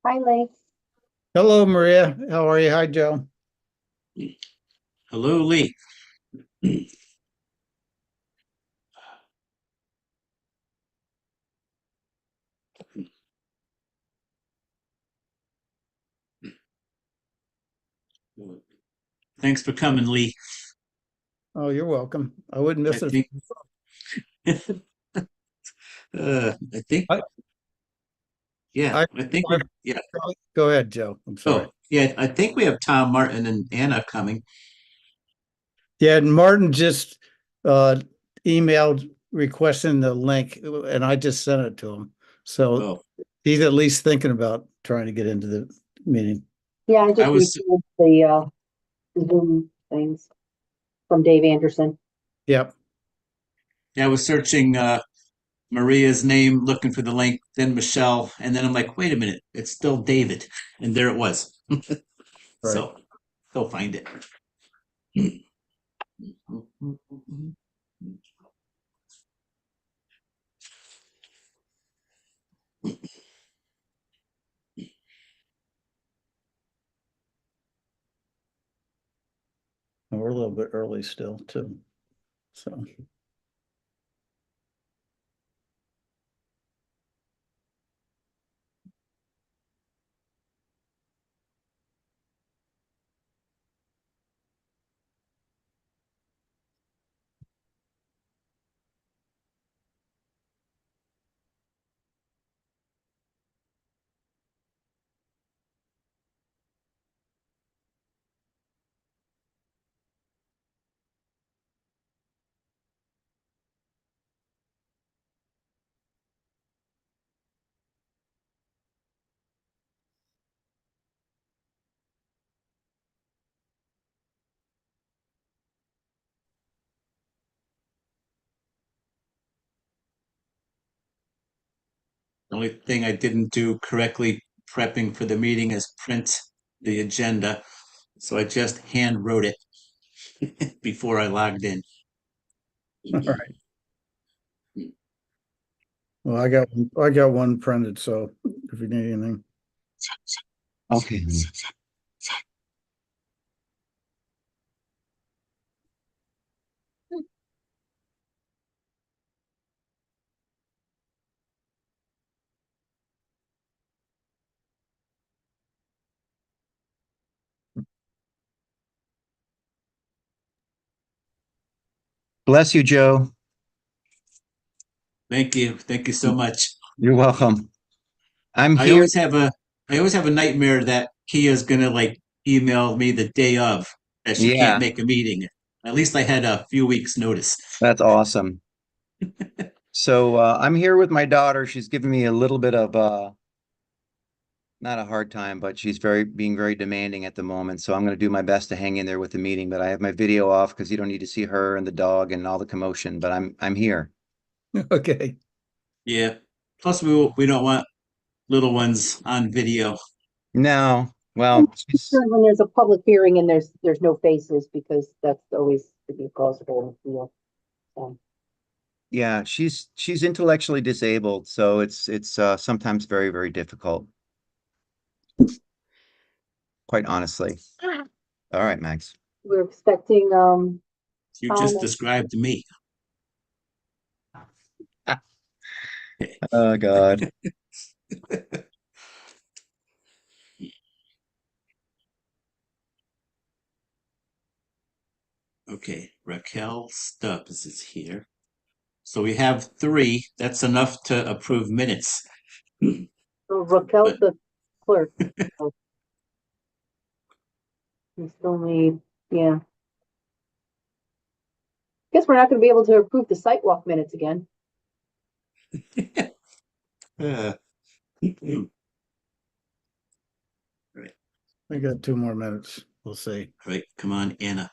Hi, Lee. Hello, Maria. How are you? Hi, Joe. Hello, Lee. Thanks for coming, Lee. Oh, you're welcome. I wouldn't I miss it. think, I think, I, yeah, I, I think I we, yeah. Go ahead, Joe. I'm sorry. Oh, yeah, I think we have Tom Martin and Anna coming. Yeah, and Martin just uh emailed requesting the link, and I just sent it to him. So Oh, he's at least thinking about trying to get into the meeting. Yeah, I I just was, received the Zoom things from Dave Anderson. Yep. yeah, I was searching Maria's name, looking for the link, then Michelle, and then I'm like, wait a minute, it's still David, and there it was. Right. So, go find it. And we're a little bit early still, too. So The only thing I didn't do correctly prepping for the meeting is print the agenda. So I just hand wrote it before I logged in. all right. Well, I got one printed, so if you need anything. Okay. Bless you, Joe. Thank you. Thank you so much. You're welcome. I'm I here. always have a I always have a nightmare that Kia's gonna like email me the day of that she can't Yeah, make a meeting. At least I had a few weeks notice. that's awesome. So I'm here with my daughter. She's giving me a little bit of not a hard time, but she's being very demanding at the moment. So I'm going to do my best to hang in there with the meeting. But I have my video off because you don't need to see her and the dog and all the commotion. But I'm here. Okay. Yeah. Plus we don't want little ones on video. No, well, she's When there's a public hearing and there's no faces because that's always to be possible. So, yeah, she's intellectually disabled, so it's sometimes very difficult, quite honestly. All right, Max. we're expecting You Tom just and described me. Oh God. Okay, Raquel Stubbs is here. So we have three. That's enough to approve minutes. Raquel's But the clerk. So we still need, yeah. Guess we're not going to be able to approve the sidewalk minutes again. uh, all right, I got 2 more minutes. We'll see. all right, come on, Anna.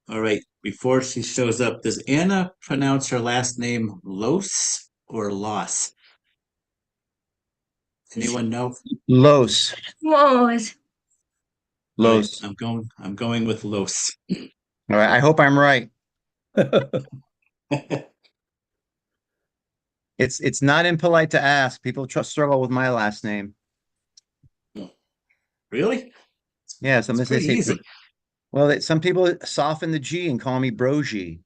All right, before she shows up, does Anna pronounce her last name Los or Loss? Anyone know? Los. Los. All right, Los. I'm going with Los. All right. I hope I'm right. All It's not impolite to ask. People struggle with my last name. Really? Yeah, It's sometimes they pretty say, easy. well, some people soften the G and call me Brogy.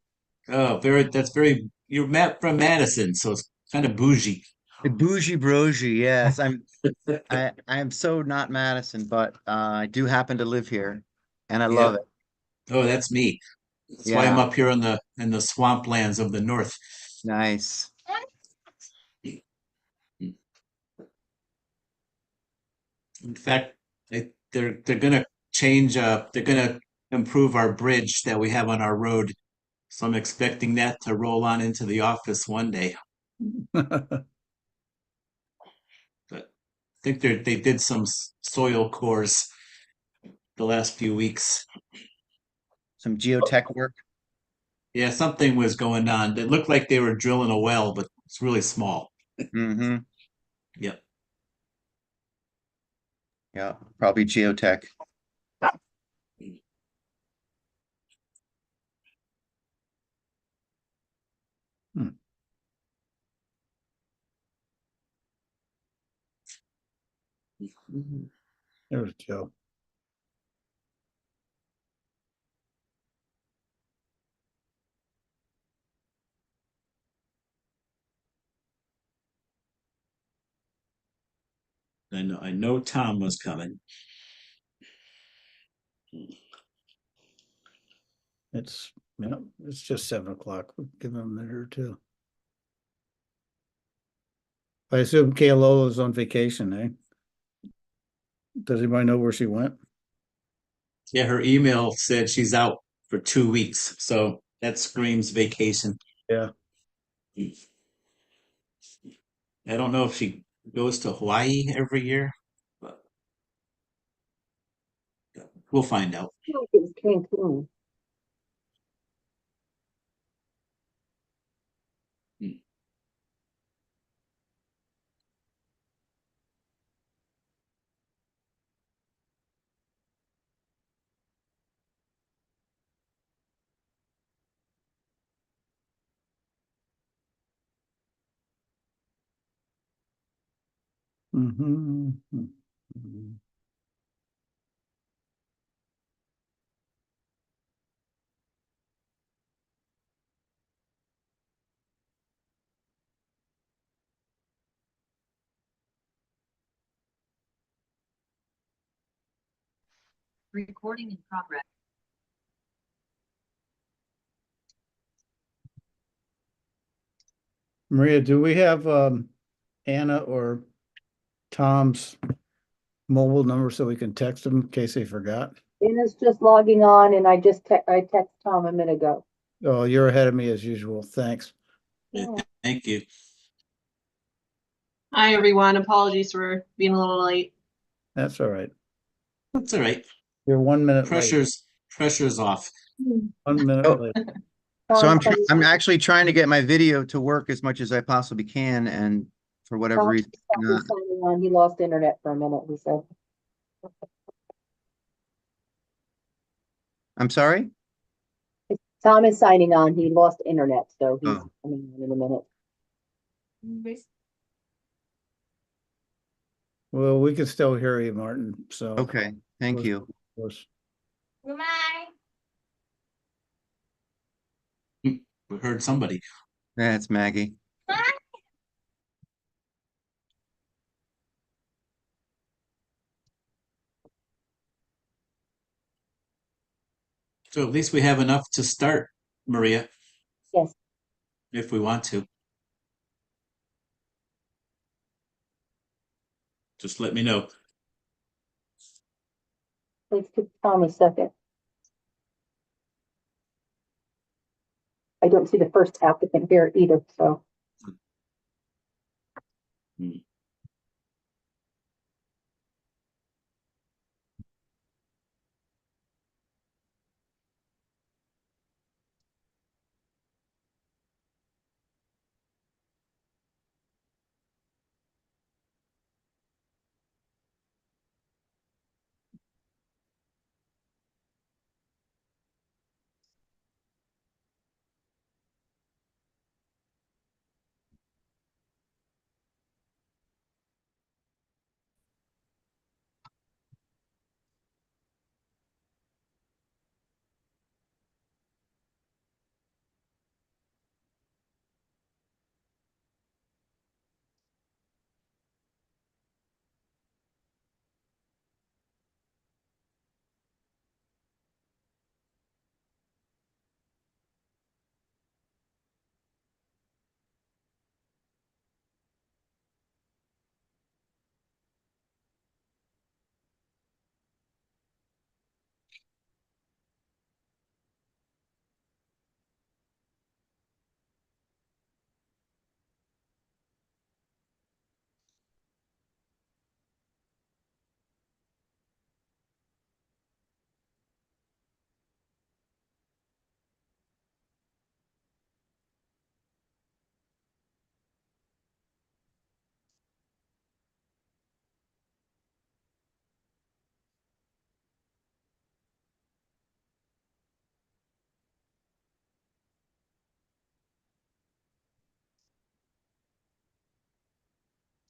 Oh, that's very, you're from Madison, so it's kind of bougie. Bougie Brogy, yes. I am so not Madison, but I do happen to live here and I love Yeah. it. Oh, that's me. That's why I'm Yeah, up here in the swamplands of the north. nice. In fact, they're gonna they're gonna improve our bridge that we have on our road. So I'm expecting that to roll on into the office one day. But I think they did some soil cores the last few weeks. Some geotech work. Yeah, something was going on. It looked like they were drilling a well, but it's really small. Mm-hmm. Yep. Yeah, probably geotech. Hmm, there's Joe. I know Tom was coming. It's, yeah, it's just 7 o'clock. We'll give him a minute or two. I assume Kayla is on vacation, eh? Does anybody know where she went? Yeah, her email said she's out for 2 weeks, so that screams vacation. Yeah. I don't know if she goes to Hawaii every year, but we'll find out. I feel like it was Cancun. Mm-hmm. Recording in progress. Maria, do we have Anna or Tom's mobile number so we can text them in case they forgot? Dana's just logging on and I text Tom a minute ago. Oh, you're ahead of me as usual. Thanks. Yeah, Yeah. thank you. Hi, everyone. Apologies for being a little late. That's all right. That's all right. You're 1 minute late. Pressure's off. 1 minute Oh. late. So Tom's coming- I'm actually trying to get my video to work as much as I possibly can, and for whatever Tom's reason, not. signing on. He lost internet for a minute, he said. I'm sorry? Tom is signing on. He lost internet, so he's Oh. coming on in a minute. Well, we can still hear you, Martin. So. Okay, thank you. Of course. We heard somebody. That's Maggie. So at least we have enough to start, Maria, Yes, if we want to. Just let me know. please give Tom a second. I don't see the first applicant here either, so. Hmm.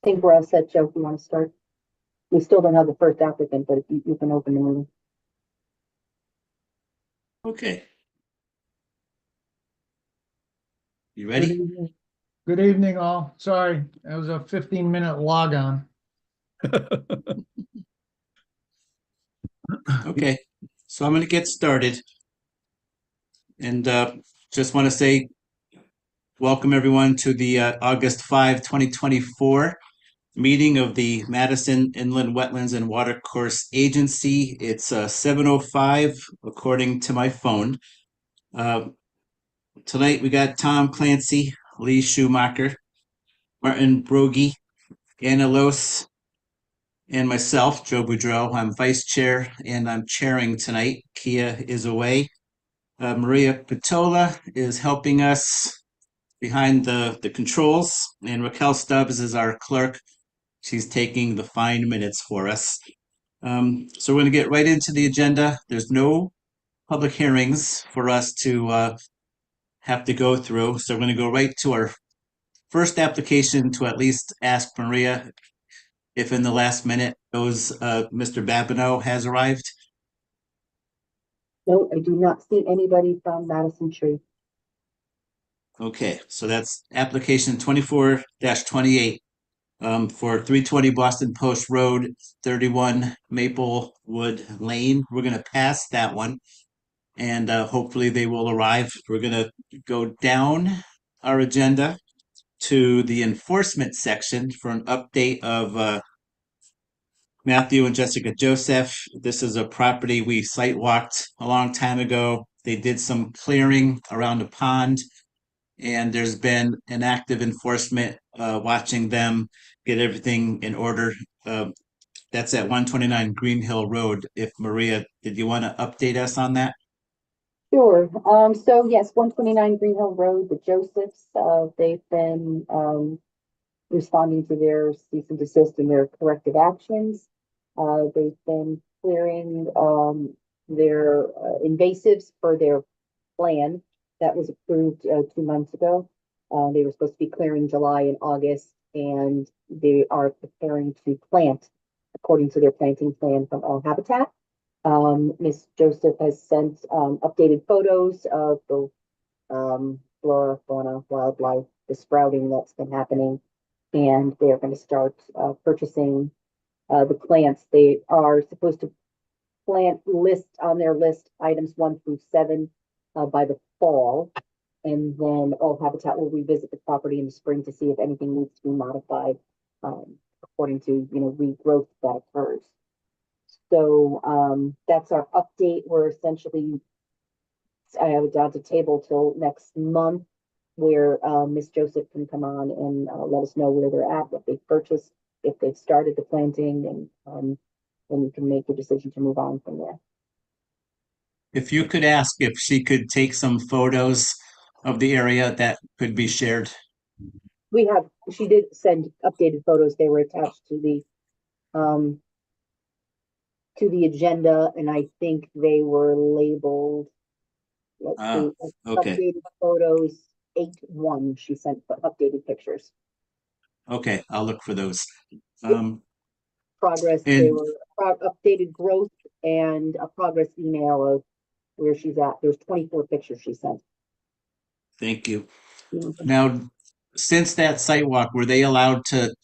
think we're all set, Joe, if you want to start. We still don't have the first applicant, but if you can open the meeting. Okay. You Good ready? evening. Good evening, all. Sorry, that was a 15-minute log on. Okay, so I'm gonna get started. And just want to say welcome everyone to the August 5, 2024 meeting of the Madison Inland Wetlands and Watercourse Agency. It's 7:05 according to my phone. Tonight we got Tom Clancy, Lee Schumacher, Martin Brogy, Anna Los, and myself, Joe Boudreau. I'm vice chair and I'm chairing tonight. Kia is away. Maria Patola is helping us behind the controls, and Raquel Stubbs is our clerk. She's taking the fine minutes for us. So we're going to get right into the agenda. There's no public hearings for us to have to go through. So we're going to go right to our first application to at least ask Maria if in the last minute Mr. Babineau has arrived. No, I do not see anybody from Madison Tree. Okay, so that's application 24-28 for 320 Boston Post Road, 31 Maplewood Lane. We're going to pass that one, and hopefully they will arrive. We're going to go down our agenda to the enforcement section for an update of Matthew and Jessica Joseph. This is a property we site walked a long time ago. They did some clearing around a pond, and there's been an active enforcement watching them get everything in order. That's at 129 Green Hill Road. If Maria, did you want to update us on that? Sure. So yes, 129 Green Hill Road, the Josephs, they've been responding to their cease and desist and their corrective actions. They've been clearing their invasives for their plan that was approved 2 months ago. They were supposed to be clearing July and August, and they are preparing to plant according to their planting plan from All Habitat. Ms. Joseph has sent updated photos of the flora, fauna, wildlife, the sprouting that's been happening, and they're going to start purchasing the plants. They are supposed to plant list on their list items 1 through 7 by the fall, and then All Habitat will revisit the property in the spring to see if anything needs to be modified according to regrowth that occurs. So that's our update. We're essentially, I have it down to table till next month where Miss Joseph can come on and let us know where they're at, what they've purchased, if they've started the planting, and then you can make a decision to move on from there. If you could ask if she could take some photos of the area that could be shared. She did send updated photos. They were attached um, to the agenda, and I think they were labeled, let's see, Okay. updated photos 8-1. She sent updated pictures. Okay, I'll look for those. Progress, And- they were updated growth and a progress email of where she's at. There's 24 pictures she sent. Thank you. Mhm. Now, since that site walk, were they allowed to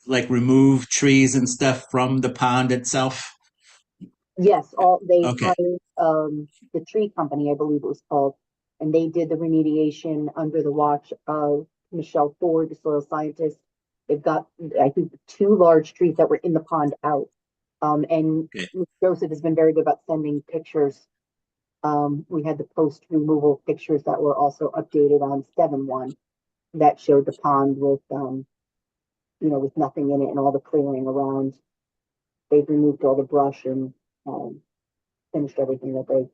like remove trees and stuff from the pond itself? Yes, they Okay. hired the tree company, I believe it was called, and they did the remediation under the watch of Michelle Ford, the soil scientist. They've got, I think, 2 large trees that were in the pond out. And Okay. Joseph has been very good about sending pictures. We had the post removal pictures that were also updated on 7-1 that showed the pond with with nothing in it and all the clearing around. They've removed all the brush and finished everything that they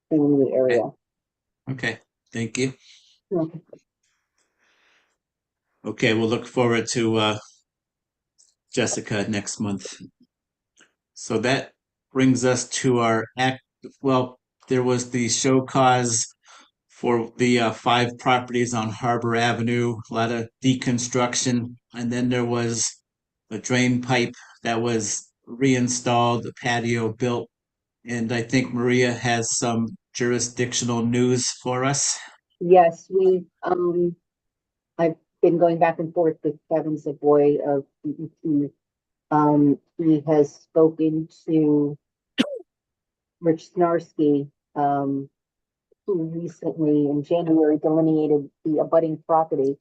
cleaned in the area. Okay, thank you. Okay. Okay, we'll look forward to Jessica next month. So that brings us to our act. Well, there was the show cause for the 5 properties on Harbor Avenue, a lot of deconstruction. And then there was a drain pipe that was reinstalled, the patio built. And I think Maria has some jurisdictional news for us. Yes, I've been going back and forth with Kevin Savoy of DEP. He has spoken to Rich Snarsky, who recently in January delineated the abutting property.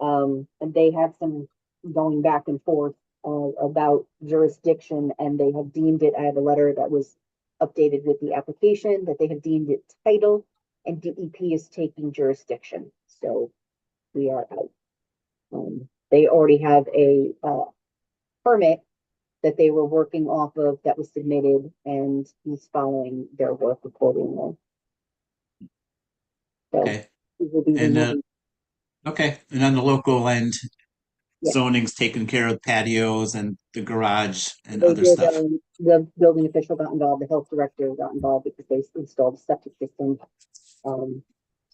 And they had some going back and forth about jurisdiction, and they have deemed it. I have a letter that was updated with the application that they have deemed it title, and DEP is taking jurisdiction. So we are out. They already have a permit that they were working off of that was submitted, and he's following their work accordingly. So Okay. he will be And removing. okay. And on the local end, Yeah. zoning's taking care of patios and the garage and They other did, stuff. the building official got involved, the health director got involved because they installed a septic system.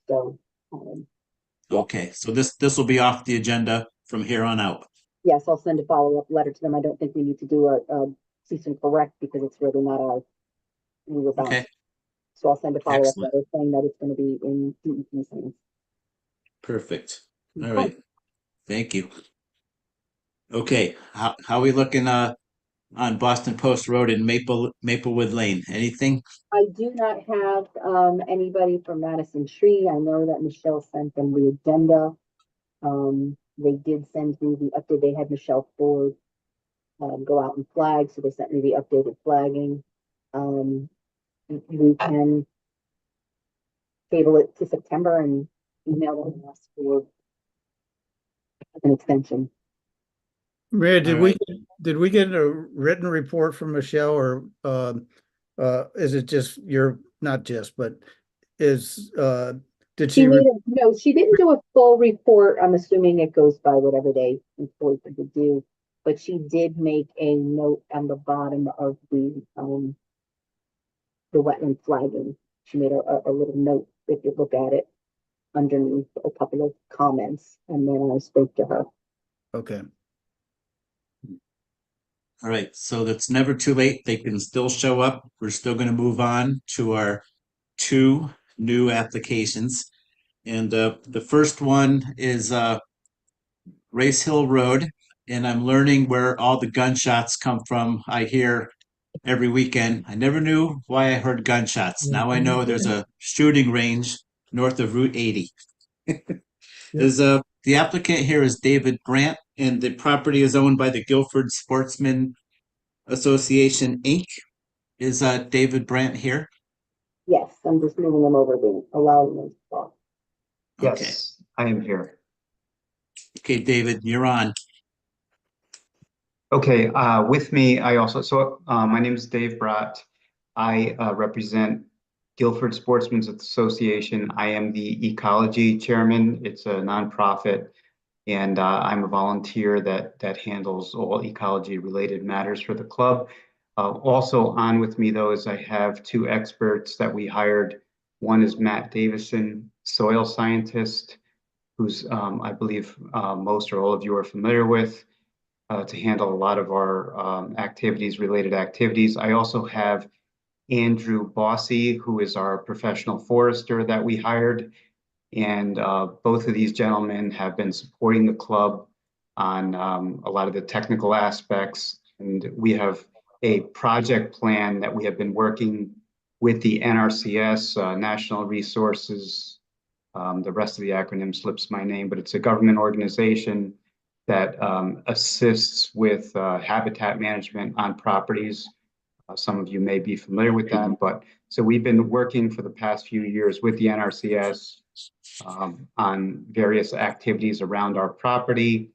So, yeah. Okay, so this will be off the agenda from here on out. Yes, I'll send a follow-up letter to them. I don't think we need to do a cease and correct because it's really not our, we were bound. Okay, So I'll send a follow-up excellent. letter saying that it's gonna be in DEP's hands. Perfect. All Okay. right. Thank you. Okay, how are we looking on Boston Post Road in Maplewood Lane? Anything? I do not have anybody from Madison Tree. I know that Michelle sent them the agenda. They did send me the update. They had Michelle Ford go out and flag, so they sent me the updated flagging. We can table it to September and email them and ask for an extension. Maria, All right. did we get a written report from Michelle, or is it just not just, but is did She she made a, no, she didn't do a full report. I'm assuming it goes by whatever they employed her to do. But she did make a note on the bottom of the wetland flagging. She made a little note, if you look at it, underneath a couple of comments, and then I spoke to her. okay. All right, so that's never too late. They can still show up. We're still going to move on to our 2 new applications. And the first one is Race Hill Road. And I'm learning where all the gunshots come from. I hear every weekend. I never knew why I heard gunshots. Now I know there's a shooting range north of Route 80. There's the applicant here is David Brandt, and the property is owned by the Guilford Sportsman Association, Inc. Is David Brandt here? Yes, I'm just moving them over, allowing them to talk. Okay. Yes, I am here. Okay, David, you're on. Okay, with me, my name is Dave Brott. I represent Guilford Sportsmen's Association. I am the ecology chairman. It's a nonprofit, and I'm a volunteer that handles all ecology related matters for the club. Also on with me though is I have 2 experts that we hired. One is Matt Davison, soil scientist, who's I believe most or all of you are familiar with, to handle a lot of our related activities. I also have Andrew Bossy, who is our professional forester that we hired. And both of these gentlemen have been supporting the club on a lot of the technical aspects. And we have a project plan that we have been working with the NRCS, National Resources. The rest of the acronym slips my name, but it's a government organization that assists with habitat management on properties. Some of you may be familiar with that, but so we've been working for the past few years with the NRCS on various activities around our property.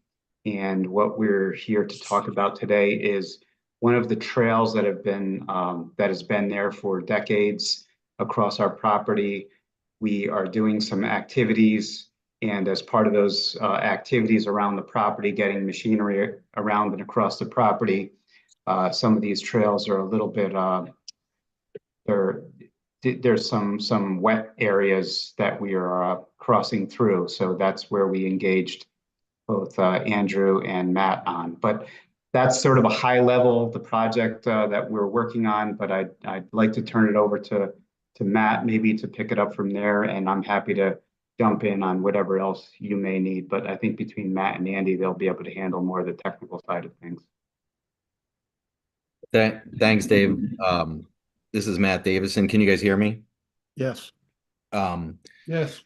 And what we're here to talk about today is one of the trails that has been there for decades across our property. We are doing some activities, and as part of those activities around the property, getting machinery around and across the property, some of these trails are a little bit, there's some wet areas that we are crossing through. So that's where we engaged both Andrew and Matt on. But that's sort of a high level, the project that we're working on. But I'd like to turn it over to Matt, maybe to pick it up from there. And I'm happy to jump in on whatever else you may need. But I think between Matt and Andy, they'll be able to handle more of the technical side of things. Thanks, Dave. This is Matt Davison. Can you guys hear me? Yes. Yes.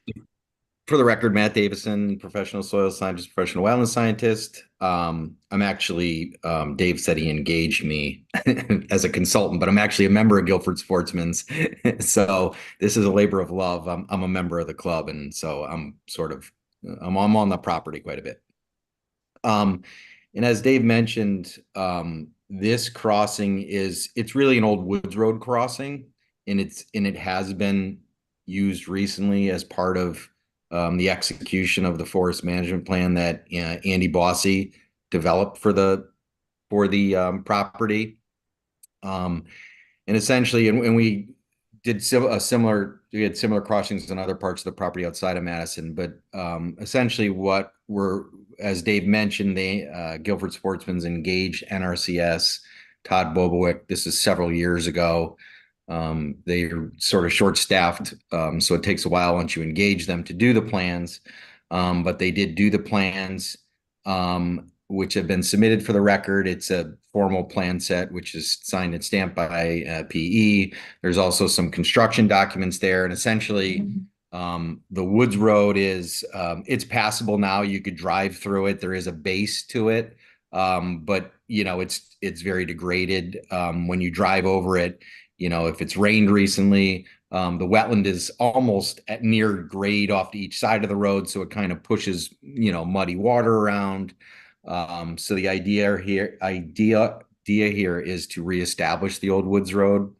For the record, Matt Davison, professional soil scientist, professional wetland scientist. I'm actually, Dave said he engaged me as a consultant, but I'm actually a member of Guilford Sportsman's. So this is a labor of love. I'm a member of the club, and so I'm on the property quite a bit. And as Dave mentioned, this crossing it's really an old woods road crossing, and it has been used recently as part of the execution of the forest management plan that Andy Bossy developed for the property. And essentially, and we did we had similar crossings in other parts of the property outside of Madison, but essentially as Dave mentioned, Guilford Sportsman's engaged NRCS, Todd Bobowick. This is several years ago. They're sort of short-staffed, so it takes a while once you engage them to do the plans. But they did do the plans, which have been submitted for the record. It's a formal plan set, which is signed and stamped by PE. There's also some construction documents there, and essentially, the Woods Road it's passable now. You could drive through it. There is a base to it, but it's very degraded. When you drive over it, if it's rained recently, the wetland is almost at near grade off to each side of the road, so it kind of pushes muddy water around. So the idea here is to reestablish the old Woods Road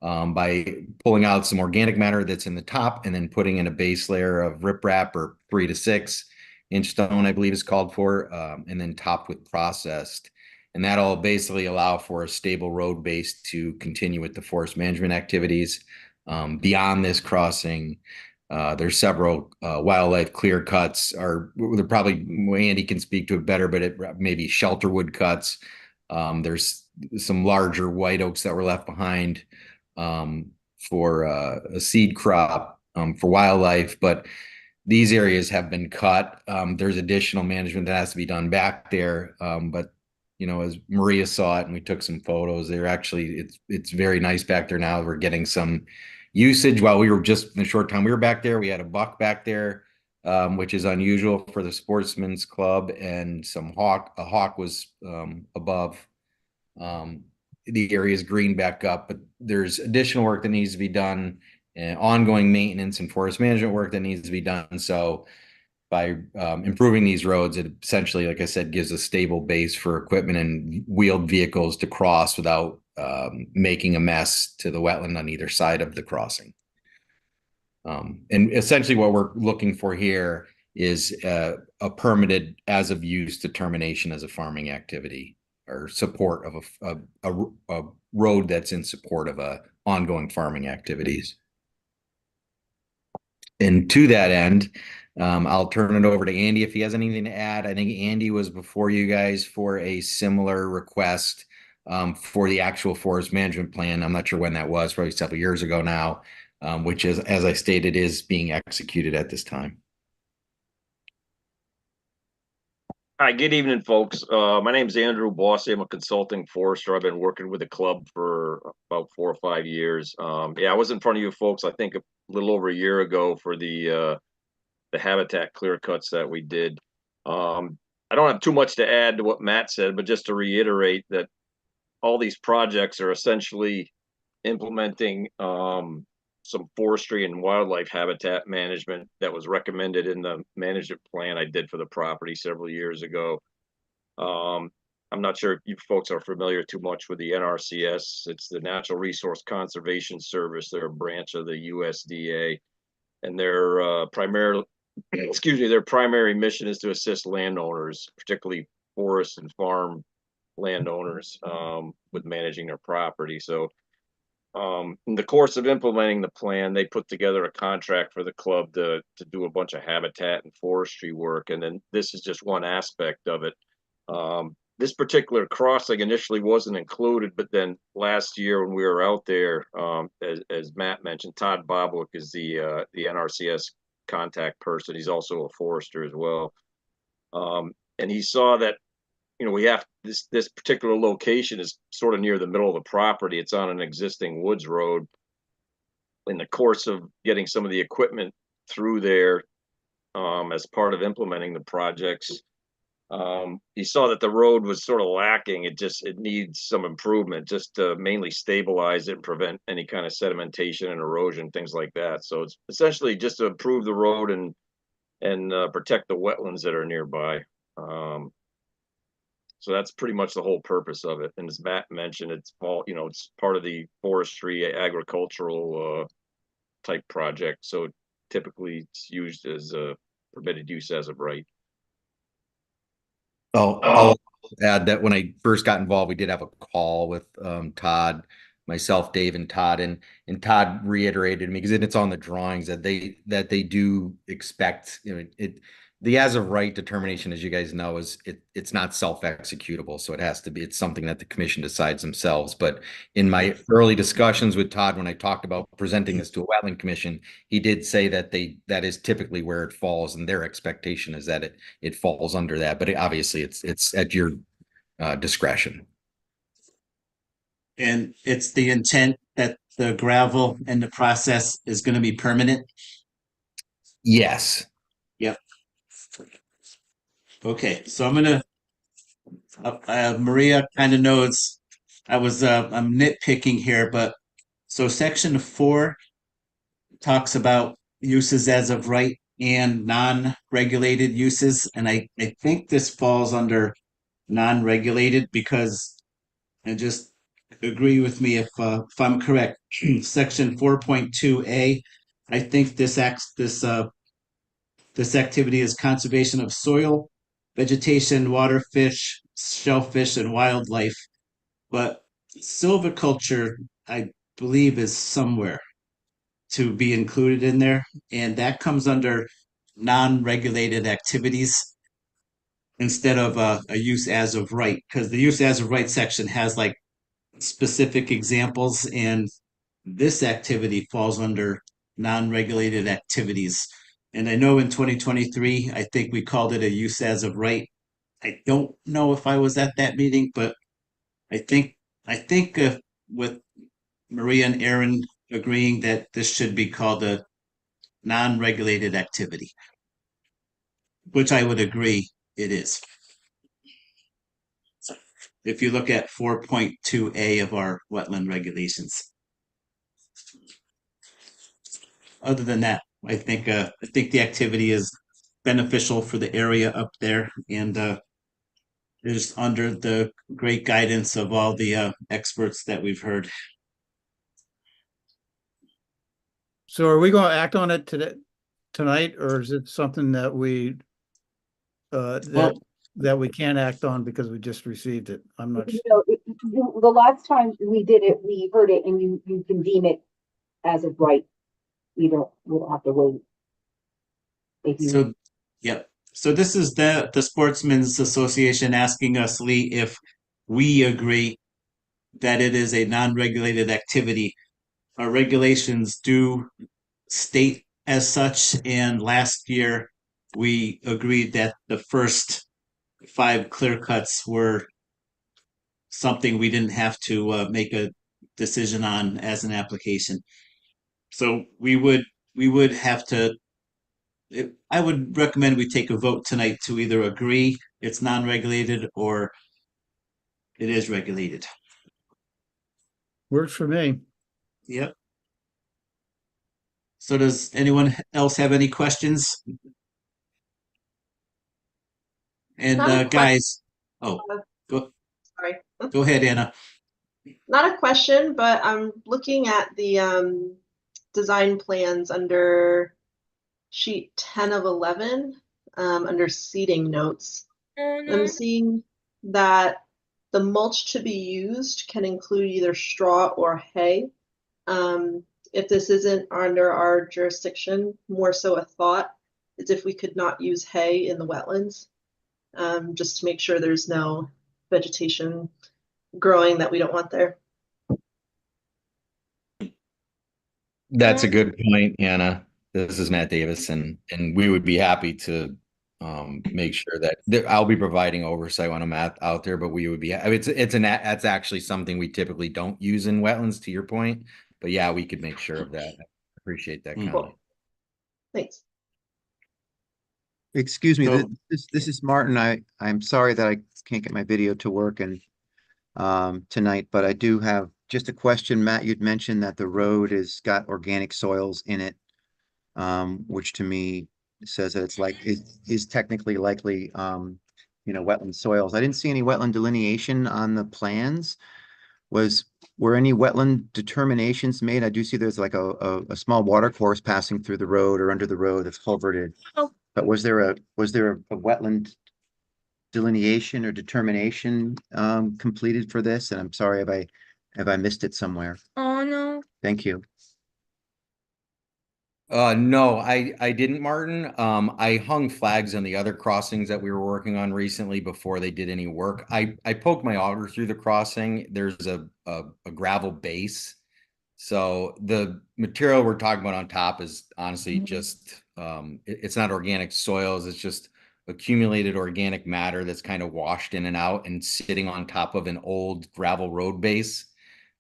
by pulling out some organic matter that's in the top and then putting in a base layer of riprap, or 3 to 6 inch stone, I believe is called for, and then topped with processed. And that'll basically allow for a stable road base to continue with the forest management activities. Beyond this crossing, there's several wildlife clear cuts, or they're probably, Andy can speak to it better, but it maybe shelter wood cuts. There's some larger white oaks that were left behind for a seed crop for wildlife, but these areas have been cut. There's additional management that has to be done back there, but as Maria saw it and we took some photos, it's very nice back there now. We're getting some usage. While we were just in the short time we were back there, we had a buck back there, which is unusual for the Sportsman's Club, and a hawk was above. The area is green back up, but there's additional work that needs to be done, and ongoing maintenance and forest management work that needs to be done. So by improving these roads, it essentially, like I said, gives a stable base for equipment and wheeled vehicles to cross without making a mess to the wetland on either side of the crossing. And essentially what we're looking for here is a permitted as of use determination as a farming activity, or support of a road that's in support of ongoing farming activities. And to that end, I'll turn it over to Andy if he has anything to add. I think Andy was before you guys for a similar request for the actual forest management plan. I'm not sure when that was, probably several years ago now, which is, as I stated, is being executed at this time. Hi, good evening, folks. My name is Andrew Bossy. I'm a consulting forester. I've been working with the club for about 4 or 5 years. Yeah, I was in front of you folks, I think, a little over a year ago for the habitat clear cuts that we did. I don't have too much to add to what Matt said, but just to reiterate that all these projects are essentially implementing some forestry and wildlife habitat management that was recommended in the management plan I did for the property several years ago. I'm not sure if you folks are familiar too much with the NRCS. It's the Natural Resource Conservation Service. They're a branch of the USDA, and their primary mission is to assist landowners, particularly forest and farm landowners, with managing their property. So In the course of implementing the plan, they put together a contract for the club to do a bunch of habitat and forestry work, and then this is just one aspect of it. This particular crossing initially wasn't included, but then last year when we were out there, as Matt mentioned, Todd Bobwick is the NRCS contact person. He's also a forester as well, and he saw that we have this particular location is sort of near the middle of the property. It's on an existing woods road. In the course of getting some of the equipment through there, as part of implementing the projects, he saw that the road was sort of lacking. It needs some improvement just to mainly stabilize it and prevent any kind of sedimentation and erosion, things like that. So it's essentially just to improve the road and protect the wetlands that are nearby. So that's pretty much the whole purpose of it. And as Matt mentioned, it's all, it's part of the forestry agricultural type project. So typically it's used as a permitted use as of right. I'll add that when I first got involved, we did have a call with Todd, myself, Dave, and Todd, and Todd reiterated to me because it's on the drawings that they do expect the as of right determination, as you guys know, it's not self-executable, so it's something that the commission decides themselves. But in my early discussions with Todd, when I talked about presenting this to a wetland commission, he did say that that is typically where it falls, and their expectation is that it falls under that. But obviously, it's at your discretion. And it's the intent that the gravel and the process is going to be permanent? Yes. Yep. Okay, so I'm gonna, Maria kind of knows I'm nitpicking here, but so section 4 talks about uses as of right and non-regulated uses, and I think this falls under non-regulated because, and just agree with me if I'm correct, section 4.2A, I think this activity is conservation of soil, vegetation, water, fish, shellfish, and wildlife. But silviculture, I believe, is somewhere to be included in there, and that comes under non-regulated activities instead of a use as of right, because the use as of right section has like specific examples, and this activity falls under non-regulated activities. And I know in 2023, I think we called it a use as of right. I don't know if I was at that meeting, but I think with Maria and Aaron agreeing that this should be called a non-regulated activity, which I would agree it is. If you look at 4.2A of our wetland regulations. Other than that, I think the activity is beneficial for the area up there, and is under the great guidance of all the experts that we've heard. So are we going to act on it tonight, or is it something that we that we can't act on because we just received it? I'm not sure. The last time we did it, we heard it, and you can deem it as of right. We don't have to wait. So, yep. So this is the Sportsmen's Association asking us, Lee, if we agree that it is a non-regulated activity. Our regulations do state as such, and last year we agreed that the first 5 clear cuts were something we didn't have to make a decision on as an application. So we would have to. I would recommend we take a vote tonight to either agree it's non-regulated or it is regulated. Works for me. Yep. So does anyone else have any questions? And guys, go Sorry. ahead, Anna. Not a question, but I'm looking at the design plans under sheet 10 of 11, under seating notes. I'm seeing that the mulch to be used can include either straw or hay. If this isn't under our jurisdiction, more so a thought is if we could not use hay in the wetlands, just to make sure there's no vegetation growing that we don't want there. That's a good point, Anna. This is Matt Davis, and we would be happy to make sure that I'll be providing oversight when I'm out there, but we would be, I mean, that's actually something we typically don't use in wetlands, to your point. But yeah, we could make sure of that. I appreciate that comment. Cool. Thanks. Excuse me, So- this is Martin. I'm sorry that I can't get my video to work and tonight, but I do have just a question. Matt, you'd mentioned that the road has got organic soils in it, which to me says that it's like is technically likely wetland soils. I didn't see any wetland delineation on the plans. Were any wetland determinations made? I do see there's like a small water course passing through the road or under the road that's culverted. But was there a wetland delineation or determination completed for this? And I'm sorry have I missed it somewhere? Oh no. Thank you. No, I didn't, Martin. I hung flags on the other crossings that we were working on recently before they did any work. I poked my auger through the crossing. There's a gravel base. So the material we're talking about on top is honestly just it's not organic soils, it's just accumulated organic matter that's kind of washed in and out and sitting on top of an old gravel road base.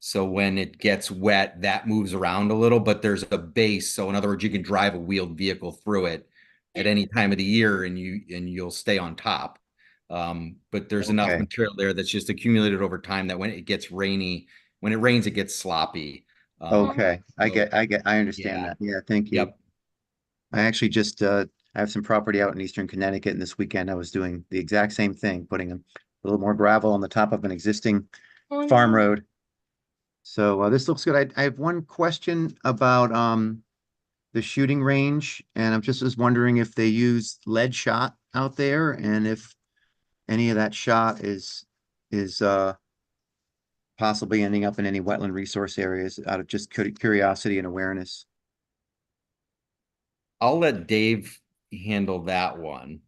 So when it gets wet, that moves around a little, but there's a base. So in other words, you can drive a wheeled vehicle through it at any time of the year and you'll stay on top. But there's enough Okay. material there that's just accumulated over time that when it gets rainy, when it rains, it gets sloppy. Okay, I understand yeah. that. Yeah, thank you. Yep. I actually just I have some property out in Eastern Connecticut, and this weekend I was doing the exact same thing, putting a little more gravel on the top of an existing farm road. So this looks good. I have one question about the shooting range, and I'm just was wondering if they use lead shot out there, and if any of that shot is possibly ending up in any wetland resource areas out of just curiosity and awareness. I'll let Dave handle that one.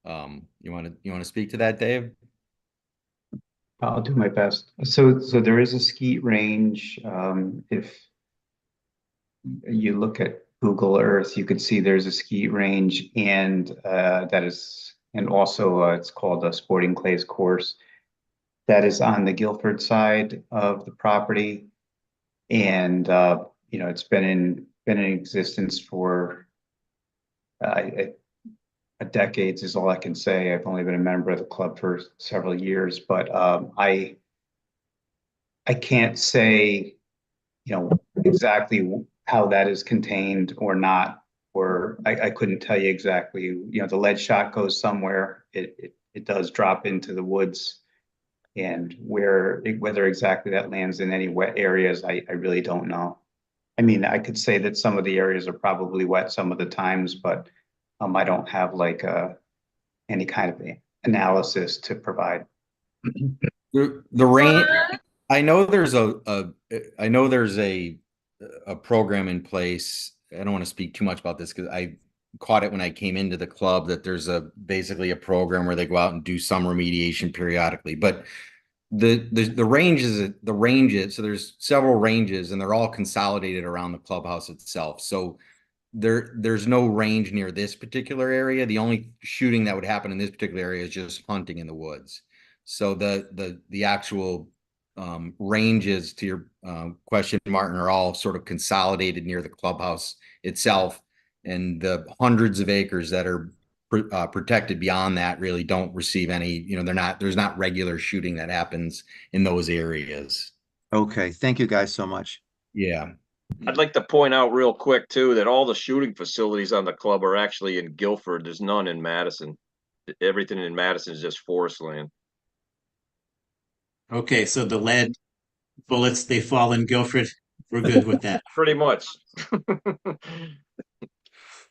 You want to speak to that, Dave? I'll do my best. So there is a skeet range. If you look at Google Earth, you can see there's a skeet range, and also it's called a Sporting Clays course that is on the Guilford side of the property, and it's been in existence for decades is all I can say. I've only been a member of the club for several years, but I can't say, exactly how that is contained or not, or I couldn't tell you exactly. The lead shot goes somewhere. It does drop into the woods, and whether exactly that lands in any wet areas, I really don't know. I mean, I could say that some of the areas are probably wet some of the times, but I don't have like any kind of analysis to provide. The rain. I know there's a program in place. I don't want to speak too much about this because I caught it when I came into the club that there's basically a program where they go out and do some remediation periodically. But the ranges, so there's several ranges and they're all consolidated around the clubhouse itself. So there's no range near this particular area. The only shooting that would happen in this particular area is just hunting in the woods. So the actual ranges to your question, Martin, are all sort of consolidated near the clubhouse itself, and the hundreds of acres that are protected beyond that really don't receive any. There's not regular shooting that happens in those areas. Okay, thank you guys so much. Yeah. I'd like to point out real quick too that all the shooting facilities on the club are actually in Guilford. There's none in Madison. Everything in Madison is just forest land. Okay, so the lead bullets, they fall in Guilford. We're good with that. Pretty much.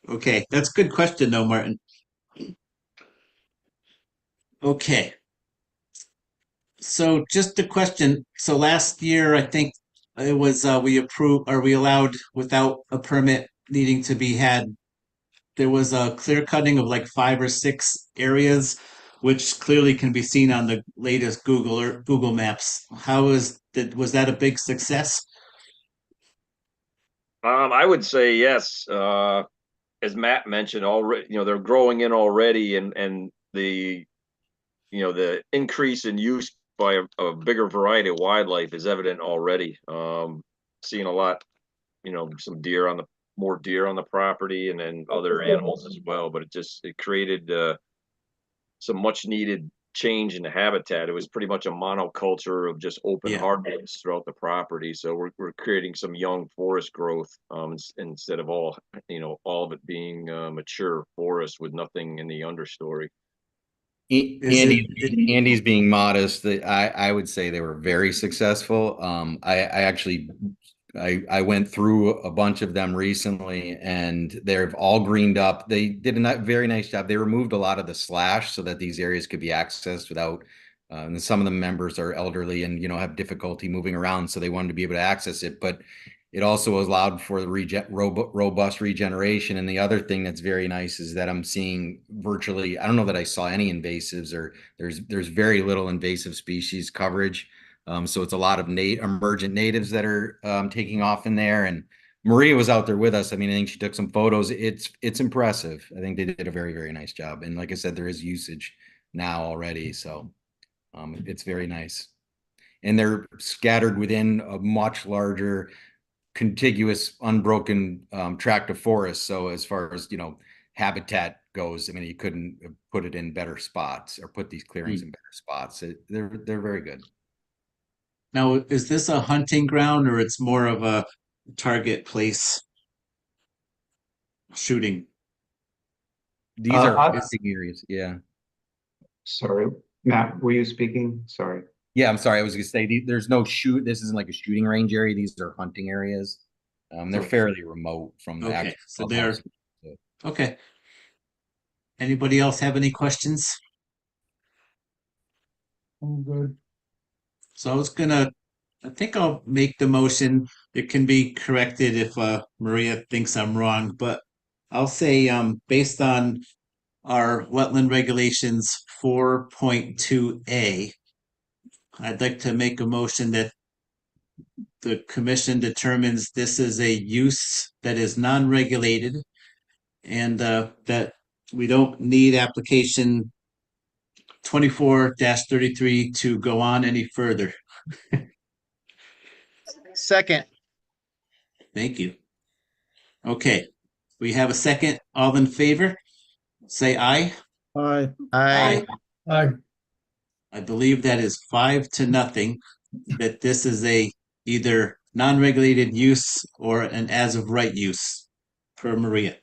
Okay, that's a good question though, Martin. Okay. So just a question. So last year, I think it was, we allowed without a permit needing to be had. There was a clear cutting of like 5 or 6 areas, which clearly can be seen on the latest Google Maps. Was that a big success? I would say yes. As Matt mentioned already, they're growing in already, and the the increase in use by a bigger variety of wildlife is evident already. Seeing a lot, some more deer on the property, and then other animals as well. But it created some much needed change in the habitat. It was pretty much a monoculture of just open Yeah. hardwoods throughout the property. So we're creating some young forest growth, instead of all of it being mature forest with nothing in the understory. Andy's being modest. I would say they were very successful. I went through a bunch of them recently, and they've all greened up. They did a very nice job. They removed a lot of the slash so that these areas could be accessed without. And some of the members are elderly and have difficulty moving around, so they wanted to be able to access it. But it also allowed for the robust regeneration. And the other thing that's very nice is that I'm seeing virtually, I don't know that I saw any invasives, or there's very little invasive species coverage. So it's a lot of emergent natives that are taking off in there. And Maria was out there with us. I mean, I think she took some photos. It's impressive. I think they did a very, very nice job. And like I said, there is usage now already. So it's very nice. And they're scattered within a much larger contiguous unbroken tract of forest. So as far as habitat goes, I mean, you couldn't put it in better spots or put these clearings in better spots. They're very good. Now, is this a hunting ground or it's more of a target place shooting? These are I- hunting areas. Yeah. Sorry, Matt, were you speaking? Sorry. Yeah, I'm sorry. I was gonna say there's no shoot. This isn't like a shooting range area. These are hunting areas. They're fairly remote from the Okay, actual so they're clubhouse. okay. Anybody else have any questions? I'm good. So I think I'll make the motion. It can be corrected if Maria thinks I'm wrong, but I'll say based on our wetland regulations 4.2A, I'd like to make a motion that the commission determines this is a use that is non-regulated, and that we don't need application 24-33 to go on any further. Second. Thank you. Okay, we have a second. All in favor, say aye. Aye. Aye. Aye. I believe that is 5-0, that this is a either non-regulated use or an as-of-right use per Maria.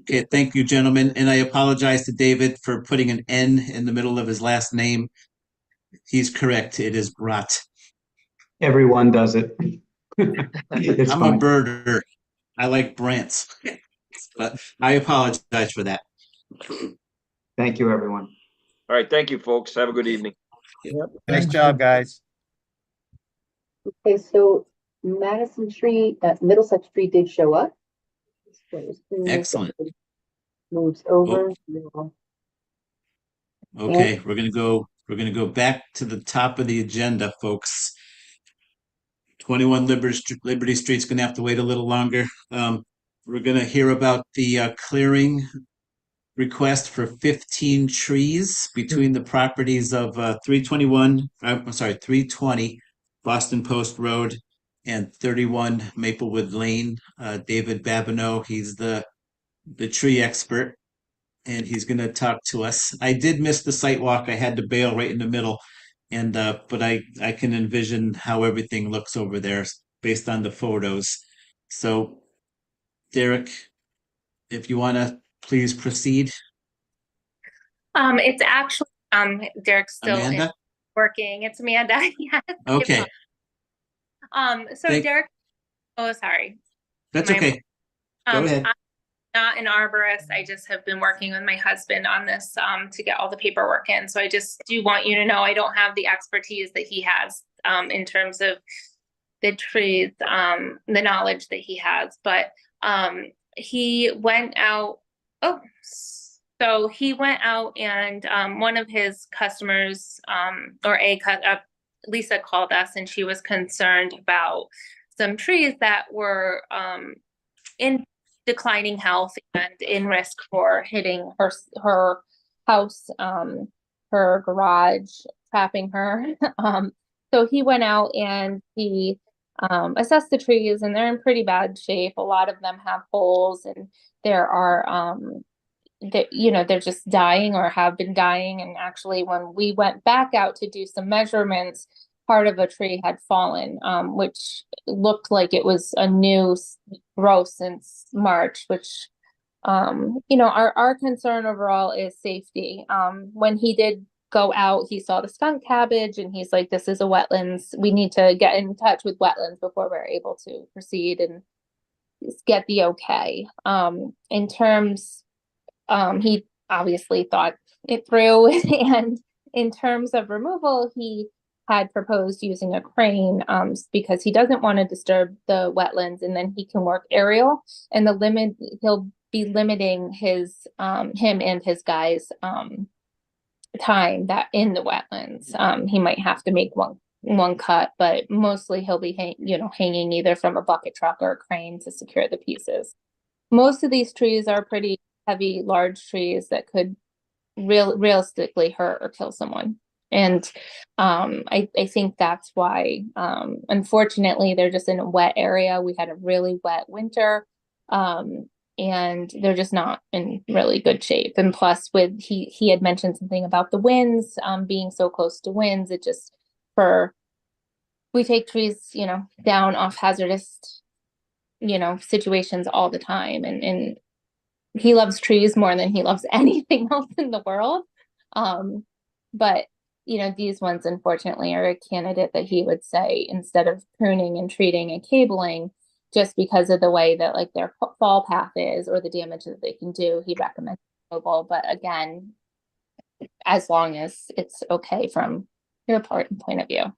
Okay, thank you, gentlemen, and I apologize to David for putting an N in the middle of his last name. He's correct, it is Brat. Everyone does it. It's I'm a fine. birder. I like Brants, but I apologize for that. Thank you, everyone. All right, thank you, folks. Have a good evening. Nice job, guys. Okay, so Madison Street, Middlesex Street did show up. So as soon as Excellent. it moves over. Okay, we're gonna go back to the top of the agenda, folks. 21 Liberty Street's gonna have to wait a little longer. We're gonna hear about the clearing request for 15 trees between the properties of 320 Boston Post Road and 31 Maplewood Lane. David Babineau, he's the tree expert, and he's going to talk to us. I did miss the site walk. I had to bail right in the middle, and but I can envision how everything looks over there based on the photos. So, Derek, if you want to please proceed. It's actually Derek's still Amanda? working. It's Amanda. Yes. Okay, Derek. Oh, sorry. that's Am I- okay. Go ahead. I'm not an arborist. I just have been working with my husband on this to get all the paperwork in. So I just do want you to know I don't have the expertise that he has. in terms of the trees, the knowledge that he has. But he went out. Oh, so he went out and one of his customers, Lisa called us, and she was concerned about some trees that were in declining health and in risk for hitting her house, her garage, trapping her. So he went out and he assessed the trees, and they're in pretty bad shape. A lot of them have holes, and there are they're just dying or have been dying. And actually, when we went back out to do some measurements, part of a tree had fallen, which looked like it was a new growth since March, which our concern overall is safety. When he did go out, he saw the skunk cabbage, and he's like, this is a wetlands. We need to get in touch with wetlands before we're able to proceed and get the okay. In terms, he obviously thought it through, and in terms of removal, he had proposed using a crane, because he doesn't want to disturb the wetlands, and then he can work aerial, and he'll be limiting him and his guys time that in the wetlands. He might have to make one cut, but mostly he'll be hanging either from a bucket truck or a crane to secure the pieces. Most of these trees are pretty heavy, large trees that could realistically hurt or kill someone. And I think that's why, unfortunately, they're just in a wet area. We had a really wet winter, and they're just not in really good shape. And plus, he had mentioned something about the winds, being so close to winds. It just we take trees, down off hazardous, situations all the time, and he loves trees more than he loves anything else in the world. But these ones, unfortunately, are a candidate that he would say, instead of pruning and treating and cabling, just because of the way that like their fall path is or the damage that they can do, he recommends removal. But again, as long as it's okay from your point of view.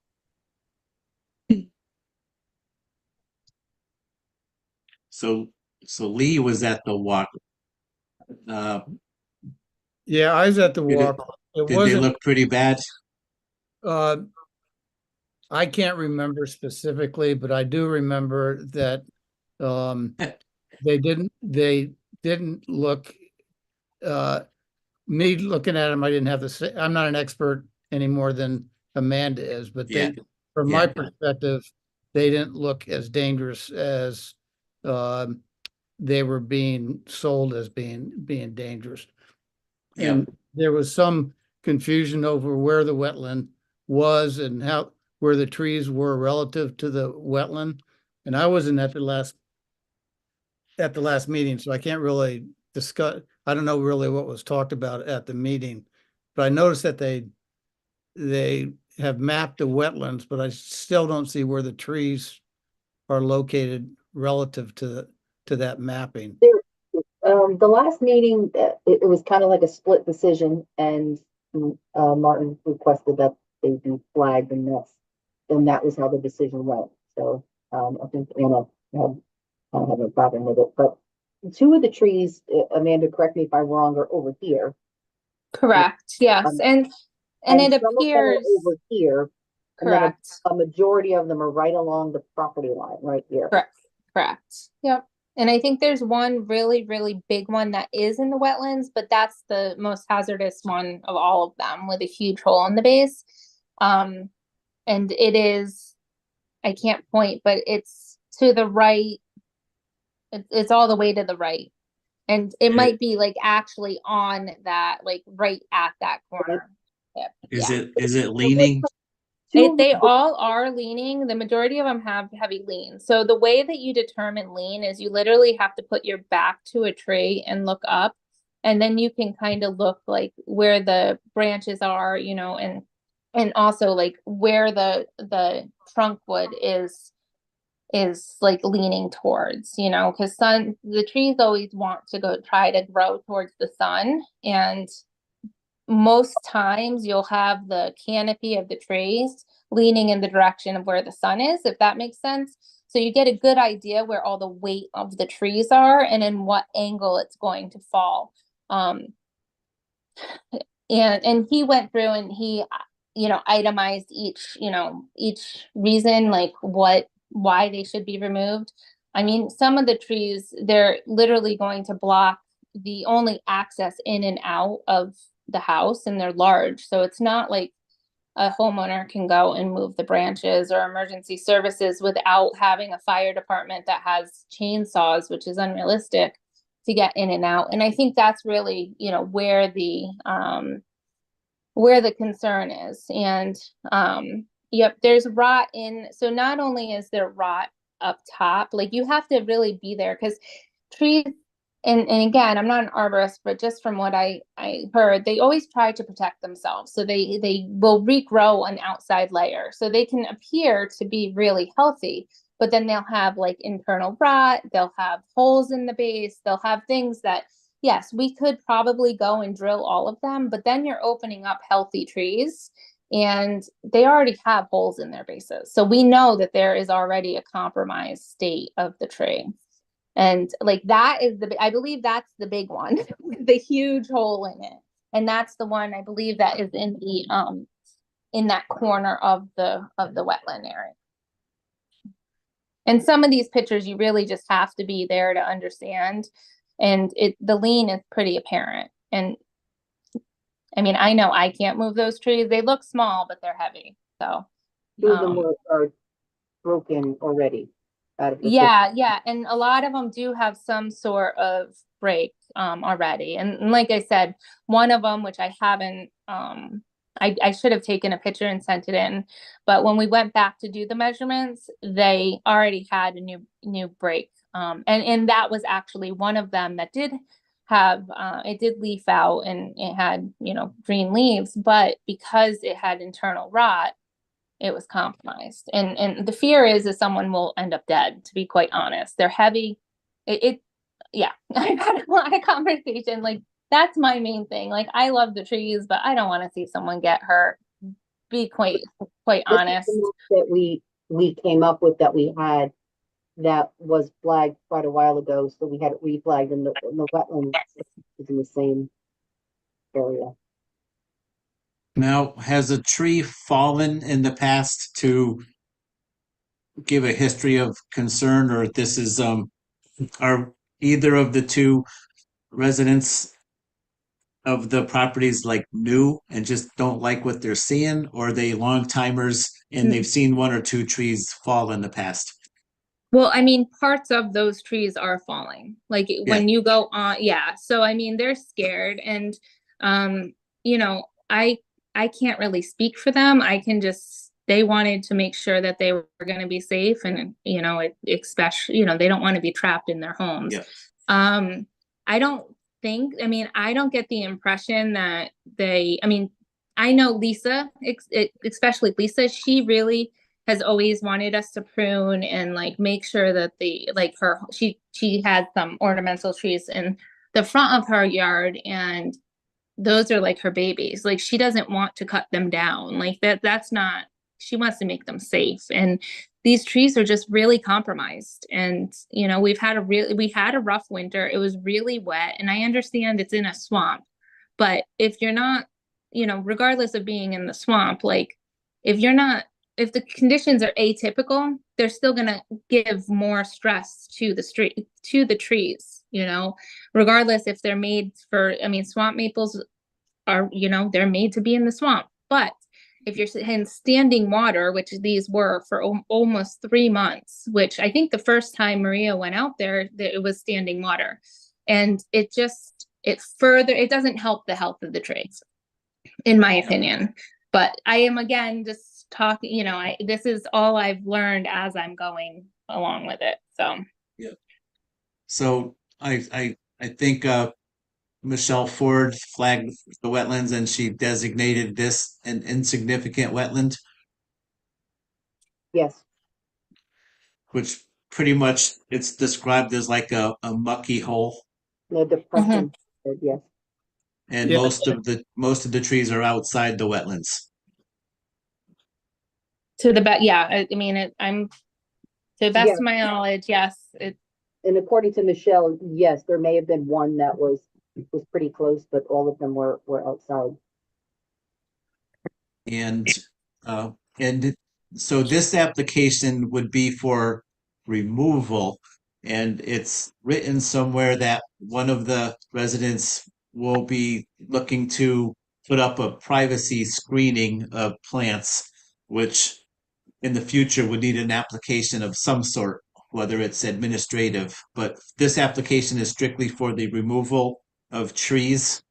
So Lee was at the walk. Yeah, I was at the Did it- walk. It Did they wasn't, look pretty bad? I can't remember specifically, but I do remember that they didn't look, me looking at them, I didn't have to say, I'm not an expert any more than Amanda is, but Yeah. from my Yeah. perspective, they didn't look as dangerous as they were being sold as being dangerous. Yep. And there was some confusion over where the wetland was and where the trees were relative to the wetland. And I wasn't at the last meeting, so I can't really discuss. I don't know really what was talked about at the meeting, but I noticed that they have mapped the wetlands, but I still don't see where the trees are located relative to that mapping. The last meeting, it was kind of like a split decision, and Martin requested that they be flagged, and that was how the decision went. So I think Anna had no problem with it. But two of the trees, Amanda, correct me if I'm wrong, are over here. Correct. Yes. And it some of them are appears over here. And then correct. a majority of them are right along the property line, right here. Correct. Yep. And I think there's one really, really big one that is in the wetlands, but that's the most hazardous one of all of them, with a huge hole in the base. And it is, I can't point, but it's to the right. It's all the way to the right. And it might be like actually on that, like right at that corner. Is it leaning? They all are leaning. The majority of them have heavy lean. So the way that you determine lean is you literally have to put your back to a tree and look up, and then you can kind of look like where the branches are, and also like where the trunk wood is like leaning towards, because the trees always want to try to grow towards the sun, and most times you'll have the canopy of the trees leaning in the direction of where the sun is, if that makes sense. So you get a good idea where all the weight of the trees are and in what angle it's going to fall. And he went through and he, itemized each reason, like why they should be removed. I mean, some of the trees, they're literally going to block the only access in and out of the house, and they're large. So it's not like a homeowner can go and move the branches, or emergency services without having a fire department that has chainsaws, which is unrealistic to get in and out. And I think that's really, where the concern is. And yep, there's rot in. So not only is there rot up top, like you have to really be there, because trees, and again, I'm not an arborist, but just from what I heard, they always try to protect themselves. So they will regrow an outside layer. So they can appear to be really healthy, but then they'll have like internal rot, they'll have holes in the base, they'll have things that, yes, we could probably go and drill all of them, but then you're opening up healthy trees and they already have holes in their bases. So we know that there is already a compromised state of the tree. And like that is I believe that's the big one with the huge hole in it. And that's the one I believe that is in that corner of the wetland area. And some of these pictures you really just have to be there to understand. And the lean is pretty apparent. And I mean, I know I can't move those trees. They look small, but they're heavy. So Two of them are broken already. Yeah. And a lot of them do have some sort of break already. And like I said, one of them, which I haven't, I should have taken a picture and sent it in, but when we went back to do the measurements, they already had a new break. And that was actually one of them that did have, it did leaf out and it had, green leaves, but because it had internal rot, it was compromised. And the fear is that someone will end up dead, to be quite honest. They're heavy. Yeah, I've had a lot of conversation. Like, that's my main thing. Like, I love the trees, but I don't want to see someone get hurt. Be quite honest. That we came up with that we had that was flagged quite a while ago. So we had it reflagged in the wetland is in the same area. Now, has a tree fallen in the past to give a history of concern, or this is are either of the two residents of the properties like new and just don't like what they're seeing, or are they long timers and they've seen one or two trees fall in the past? Well, I mean, parts of those trees are falling. Like when you go on, yeah. So I mean, they're scared, and I can't really speak for them. I can just, they wanted to make sure that they were going to be safe, and especially, they don't want to be trapped in their homes. Yeah. I don't think, I don't get the impression that I know Lisa, especially Lisa, she really has always wanted us to prune and like make sure that she had some ornamental trees in the front of her yard, and those are like her babies. Like, she doesn't want to cut them down. Like that's not, she wants to make them safe. And these trees are just really compromised. And, we had a rough winter. It was really wet, and I understand it's in a swamp, but if you're not, regardless of being in the swamp, like if the conditions are atypical, they're still going to give more stress to the trees, regardless if they're made for, swamp maples are, they're made to be in the swamp. But if you're in standing water, which these were for almost 3 months, which I think the first time Maria went out there, it was standing water. And it doesn't help the health of the trees, in my opinion. But I am, again, just talking, this is all I've learned as I'm going along with it. So, yeah. So I think Michelle Ford flagged the wetlands and she designated this an insignificant wetland, Yes. which pretty much it's described as like a mucky hole. No depression. Yes. And Yeah. most of the trees are outside the wetlands. To the yeah, I mean, I'm, to the best Yeah. of my knowledge, yes, it, And according to Michelle, yes, there may have been one that was pretty close, but all of them were outside. And, uh, and so this application would be for removal. And it's written somewhere that one of the residents will be looking to put up a privacy screening of plants, which in the future would need an application of some sort, whether it's administrative. But this application is strictly for the removal of trees.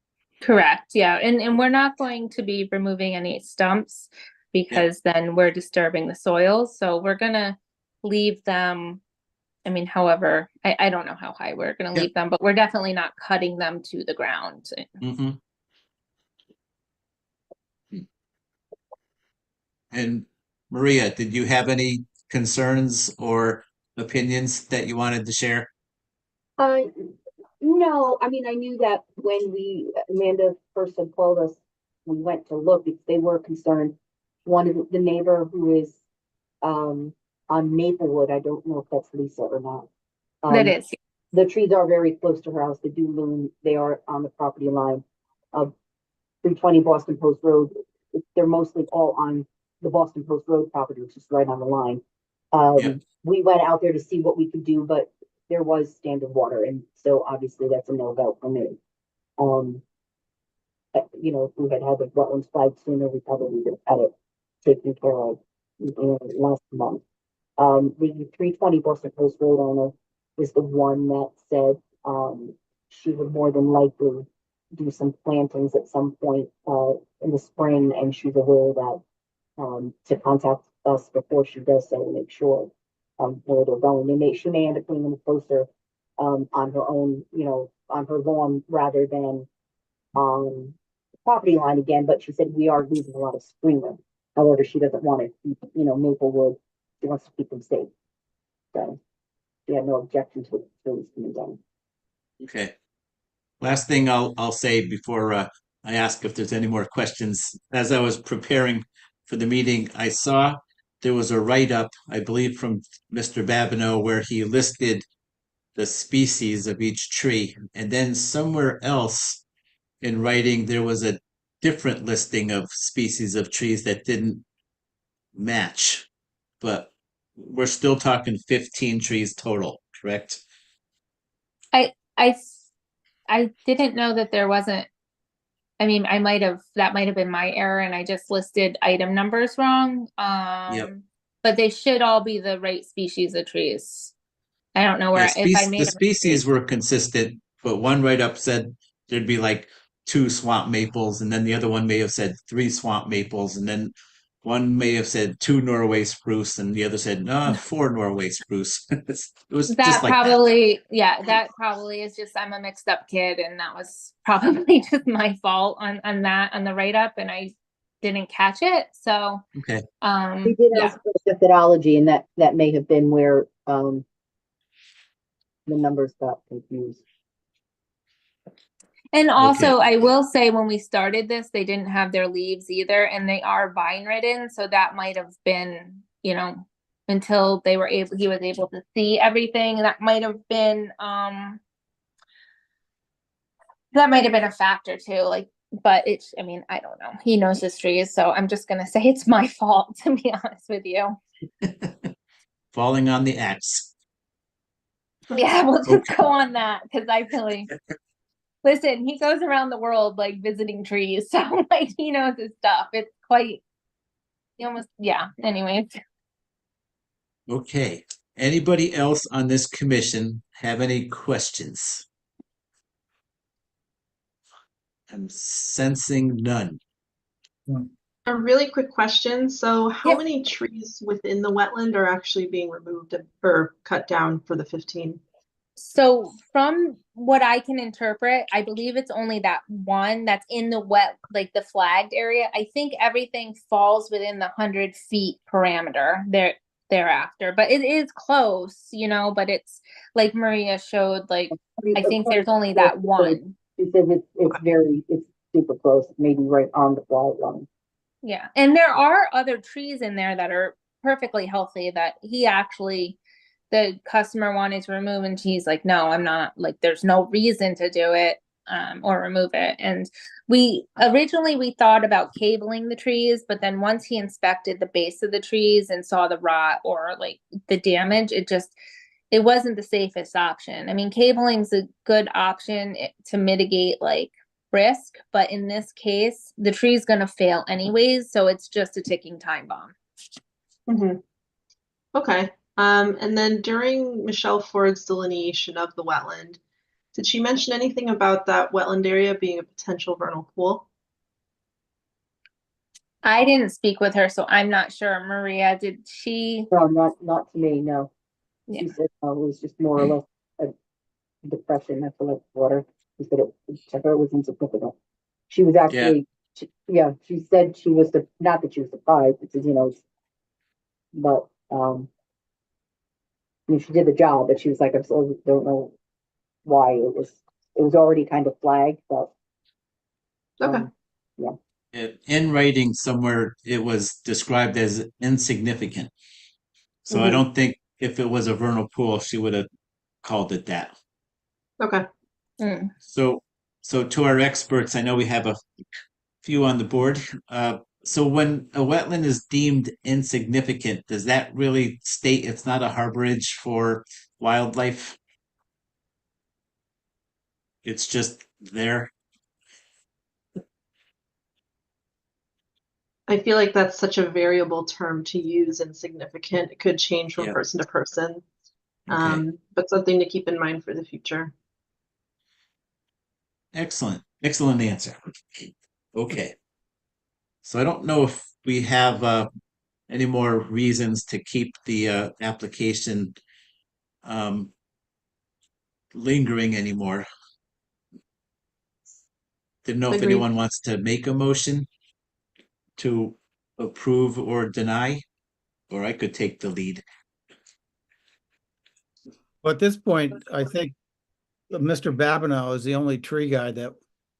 correct, yeah, and we're not going to be removing any stumps because then we're disturbing the soils, so we're gonna leave them. I mean, however, I don't know how high we're gonna Yep. leave them, but we're definitely not cutting them to the ground. Mhm. And Maria, did you have any concerns or opinions that you wanted to share? Uh, no, I mean, I knew that when Amanda first had called us, we went to look, because they were concerned. One of the neighbor who is, on Maplewood, I don't know if that's Lisa or not. That is, The trees are very close to her house. They do loom, they are on the property line of 320 Boston Post Road. They're mostly all on the Boston Post Road property, which is right on the line. Yep. We went out there to see what we could do, but there was standard water, and so obviously that's a no-go for me. You know, if we had had the wetlands flagged sooner, we probably would have had it taken care of, last month. The 320 Boston Post Road owner is the one that said, she would more than likely do some plantings at some point, in the spring, and she's aware that, to contact us before she does so to make sure, where they're going. She may end up putting them closer, on her own, on her lawn rather than on the property line again, but she said we are losing a lot of screening. However, she doesn't want to keep, Maplewood, she wants to keep them safe. So she had no objection to this coming down. Okay. Last thing I'll say before I ask if there's any more questions. As I was preparing for the meeting, I saw there was a write-up, I believe, from Mr. Babineau, where he listed the species of each tree, and then somewhere else in writing there was a different listing of species of trees that didn't match. But we're still talking 15 trees total, correct? I didn't know that there wasn't. I mean, that might have been my error, and I just listed item numbers wrong. Yep. But they should all be the right species of trees. I don't know Yeah, where, if I made the a species mistake. were consistent, but one write-up said there'd be like 2 swamp maples, and then the other one may have said 3 swamp maples, and then one may have said 2 Norway spruce, and the other said, no, 4 Norway spruce. It was just That like that. probably, yeah, that probably is just, I'm a mixed up kid, and that was probably just my fault on the write-up, and I didn't catch it, so, Okay. We did yeah. ask for methodology, and that may have been where, the numbers got confused. And Okay. also, I will say, when we started this, they didn't have their leaves either, and they are vine ridden, so that might have been, until he was able to see everything, that might have been a factor too, but I mean, I don't know. He knows his trees, so I'm just gonna say it's my fault, to be honest with you. Falling on the axe. Yeah, we'll just Okay. go on that, because I really, listen, he goes around the world visiting trees, so he knows his stuff. It's quite, yeah, anyways. Okay. Anybody else on this commission have any questions? I'm sensing none. A really quick question. So how Yep. many trees within the wetland are actually being removed or cut down for the 15? So from what I can interpret, I believe it's only that one that's in the the flagged area. I think everything falls within the 100 feet parameter thereafter, but it is close, but it's like Maria showed, I think there's only that one. She says it's super close, maybe right on the flag line. Yeah, and there are other trees in there that are perfectly healthy that he actually, the customer wanted to remove, and he's like, no, I'm not, like, there's no reason to do it, or remove it. And we thought about cabling the trees, but then once he inspected the base of the trees and saw the rot or like the damage, it wasn't the safest option. I mean, cabling's a good option to mitigate like risk, but in this case, the tree's gonna fail anyways, so it's just a ticking time bomb. Mm-hmm. Okay. And then during Michelle Ford's delineation of the wetland, did she mention anything about that wetland area being a potential vernal pool? I didn't speak with her, so I'm not sure. Maria, did she? No, not to me, no. Yeah. She said, it was just more or less a depression after like water. She said to her it was insignificant. She was actually, she said she was not that she was surprised, because, but, I mean, she did the job, but she was like, I still don't know why it was already kind of flagged, but. Okay. In writing somewhere, it was described as insignificant. So I Mhm. don't think if it was a vernal pool, she would have called it that. Okay. Mm. So to our experts, I know we have a few on the board. So when a wetland is deemed insignificant, does that really state it's not a harborage for wildlife? It's just there. I feel like that's such a variable term to use, insignificant. It could change from Yeah. person to person. Okay. But something to keep in mind for the future. Excellent. Excellent answer. Okay. So I don't know if we have any more reasons to keep the application lingering anymore. Didn't know if Agreed. anyone wants to make a motion to approve or deny, or I could take the lead. But at this point, I think Mr. Babineau is the only tree guy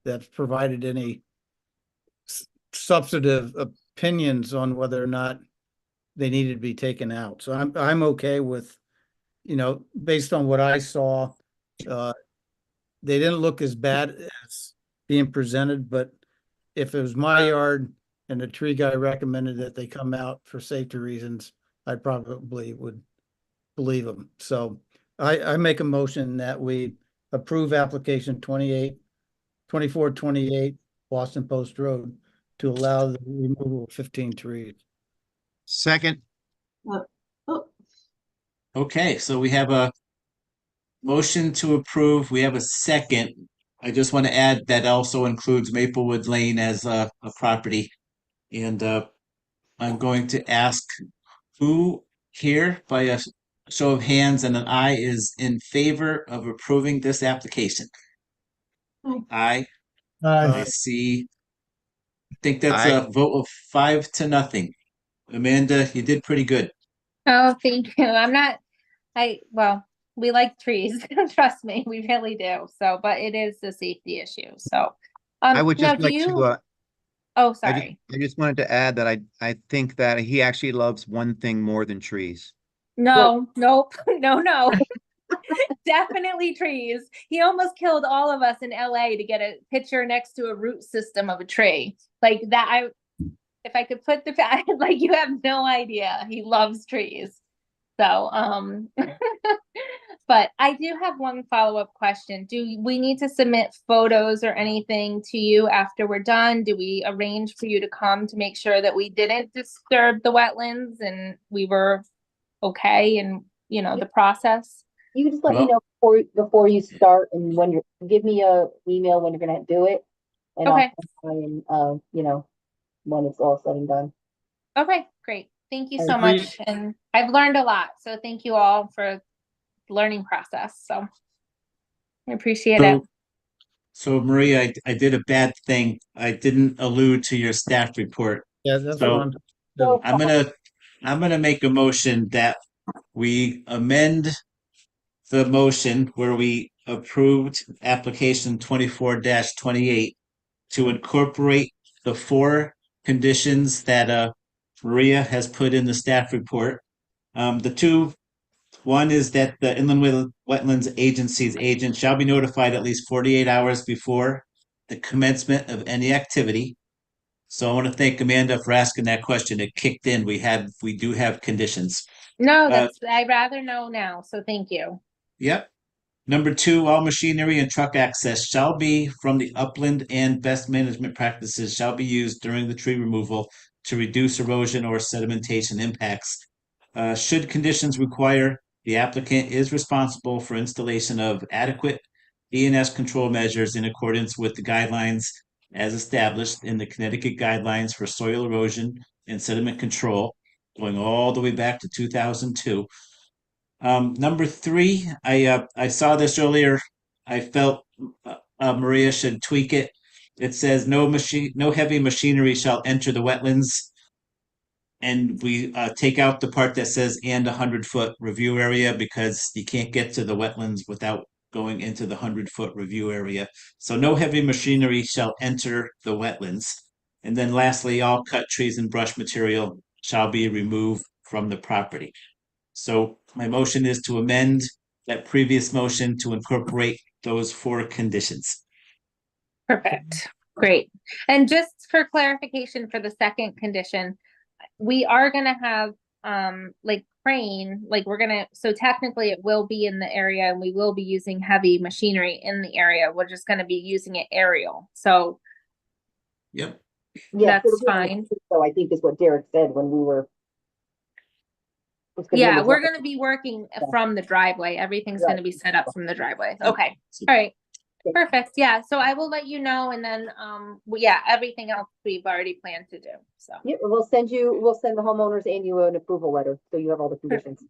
that's provided any substantive opinions on whether or not they needed to be taken out. So I'm okay with, based on what I saw, they didn't look as bad as being presented, but if it was my yard and the tree guy recommended that they come out for safety reasons, I probably would believe him. So I make a motion that we approve application 2428 Boston Post Road to allow the removal of 15 trees. Second, Oh, Okay, so we have a motion to approve. We have a second. I just want to add that also includes Maplewood Lane as a property. And I'm going to ask who here by a show of hands and an eye is in favor of approving this application. Aye. I Uh, see. I think that's Aye. a vote of 5-0. Amanda, you did pretty good. Oh, thank you. Well, we like trees. Trust me, we really do. So, but it is a safety issue. So, I would now just like to, oh, I sorry. just wanted to add that I think that he actually loves one thing more than trees. No, nope, no. Definitely trees. He almost killed all of us in LA to get a picture next to a root system of a tree. Like that, if I could put the like, you have no idea. He loves trees. So, but I do have one follow-up question. Do we need to submit photos or anything to you after we're done? Do we arrange for you to come to make sure that we didn't disturb the wetlands and we were okay in, the process? You just let me Well- know before you start, and when give me a email when you're gonna do it. And I'll Okay. come by and, when it's all said and done. Okay, great. Thank you I so agree. much. And I've learned a lot. So thank you all for the learning process. So I appreciate it. So Maria, I did a bad thing. I didn't allude to your staff report. Yeah, that's So fine. So, I'm gonna make a motion that we amend the motion where we approved application 24-28 to incorporate the 4 conditions that Maria has put in the staff report. One is that the Wetlands Agency's agent shall be notified at least 48 hours before the commencement of any activity. So I want to thank Amanda for asking that question. It kicked in. We do have conditions. No, I'd rather know now, so thank you. Yep. Number 2, all machinery and truck access shall be from the upland, and best management practices shall be used during the tree removal to reduce erosion or sedimentation impacts. Should conditions require, the applicant is responsible for installation of adequate E&S control measures in accordance with the guidelines as established in the Connecticut Guidelines for Soil Erosion and Sediment Control, going all the way back to 2002. Number 3, I saw this earlier. I felt Maria should tweak it. It says no heavy machinery shall enter the wetlands, and we take out the part that says and 100-foot review area, because you can't get to the wetlands without going into the 100-foot review area. So no heavy machinery shall enter the wetlands. And then lastly, all cut trees and brush material shall be removed from the property. So my motion is to amend that previous motion to incorporate those 4 conditions. Perfect. Great. And just for clarification for the second condition, we are gonna have like crane, like so technically it will be in the area and we will be using heavy machinery in the area. We're just gonna be using it aerial. So Yep. Yeah, that's fine. So I think is what Derek said when we were. Yeah, we're gonna be working from the driveway. Everything's Right. gonna be set up from the driveway. Okay. All right. Perfect. Yeah. So I will let you know, and then yeah, everything else we've already planned to do. So Yeah, we'll send the homeowners and you an approval letter, so you have all the conditions.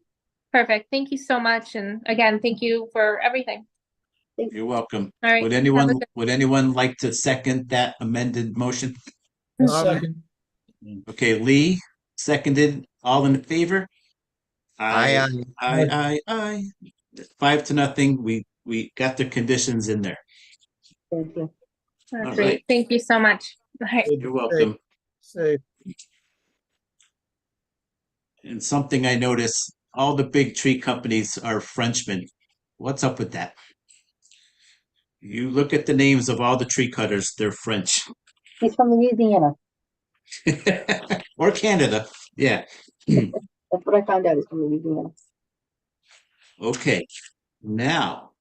perfect. Thank you so much. And again, thank you for everything. You're welcome. All right. Would anyone like to second that amended motion? Second. Okay, Lee seconded. All in favor? Aye, Aye. 5-0. We got the conditions in there. Thank you. That's All great. right. Thank you so much. All right. You're welcome. Say, And something I noticed, all the big tree companies are Frenchmen. What's up with that? You look at the names of all the tree cutters, they're French. He's from Louisiana. Or Canada. Yeah. That's what I found out, is from Louisiana. Okay. Now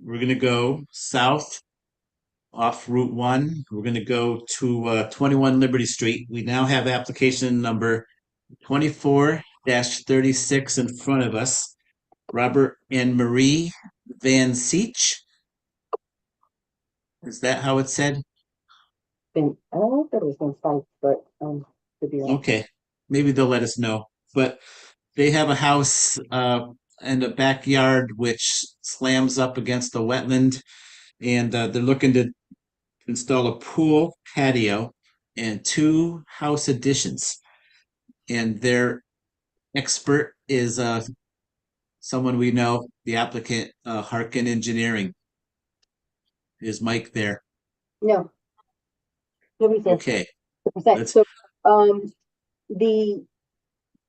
we're going to go south off Route 1. We're going to go to 21 Liberty Street. We now have application number 24-36 in front of us. Robert and Marie Van Seach. Is that how it's said? I thought it was on site, but could be wrong. Okay, maybe they'll let us know. But they have a house and a backyard which slams up against the wetland, and they're looking to install a pool, patio, and 2 house additions. And their expert is someone we know, the applicant, Harkin Engineering. Is Mike there? No. Nobody's there. Okay. Percent. So,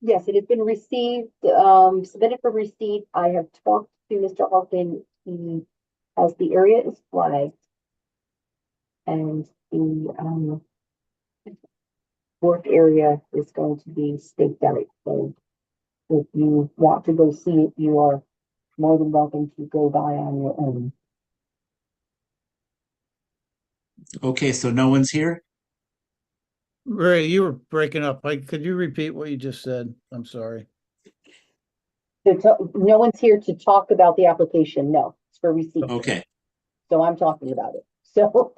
yes, it has been received, submitted for receipt. I have talked to Mr. Harkin. He has the area is flagged, and the work area is going to be staked out. So if you want to go see it, you are more than welcome to go by on your own. Okay, so no one's here? Ray, you were breaking up. Could you repeat what you just said? I'm sorry. No one's here to talk about the application. No, it's for receipt. Okay. So I'm talking about it. So.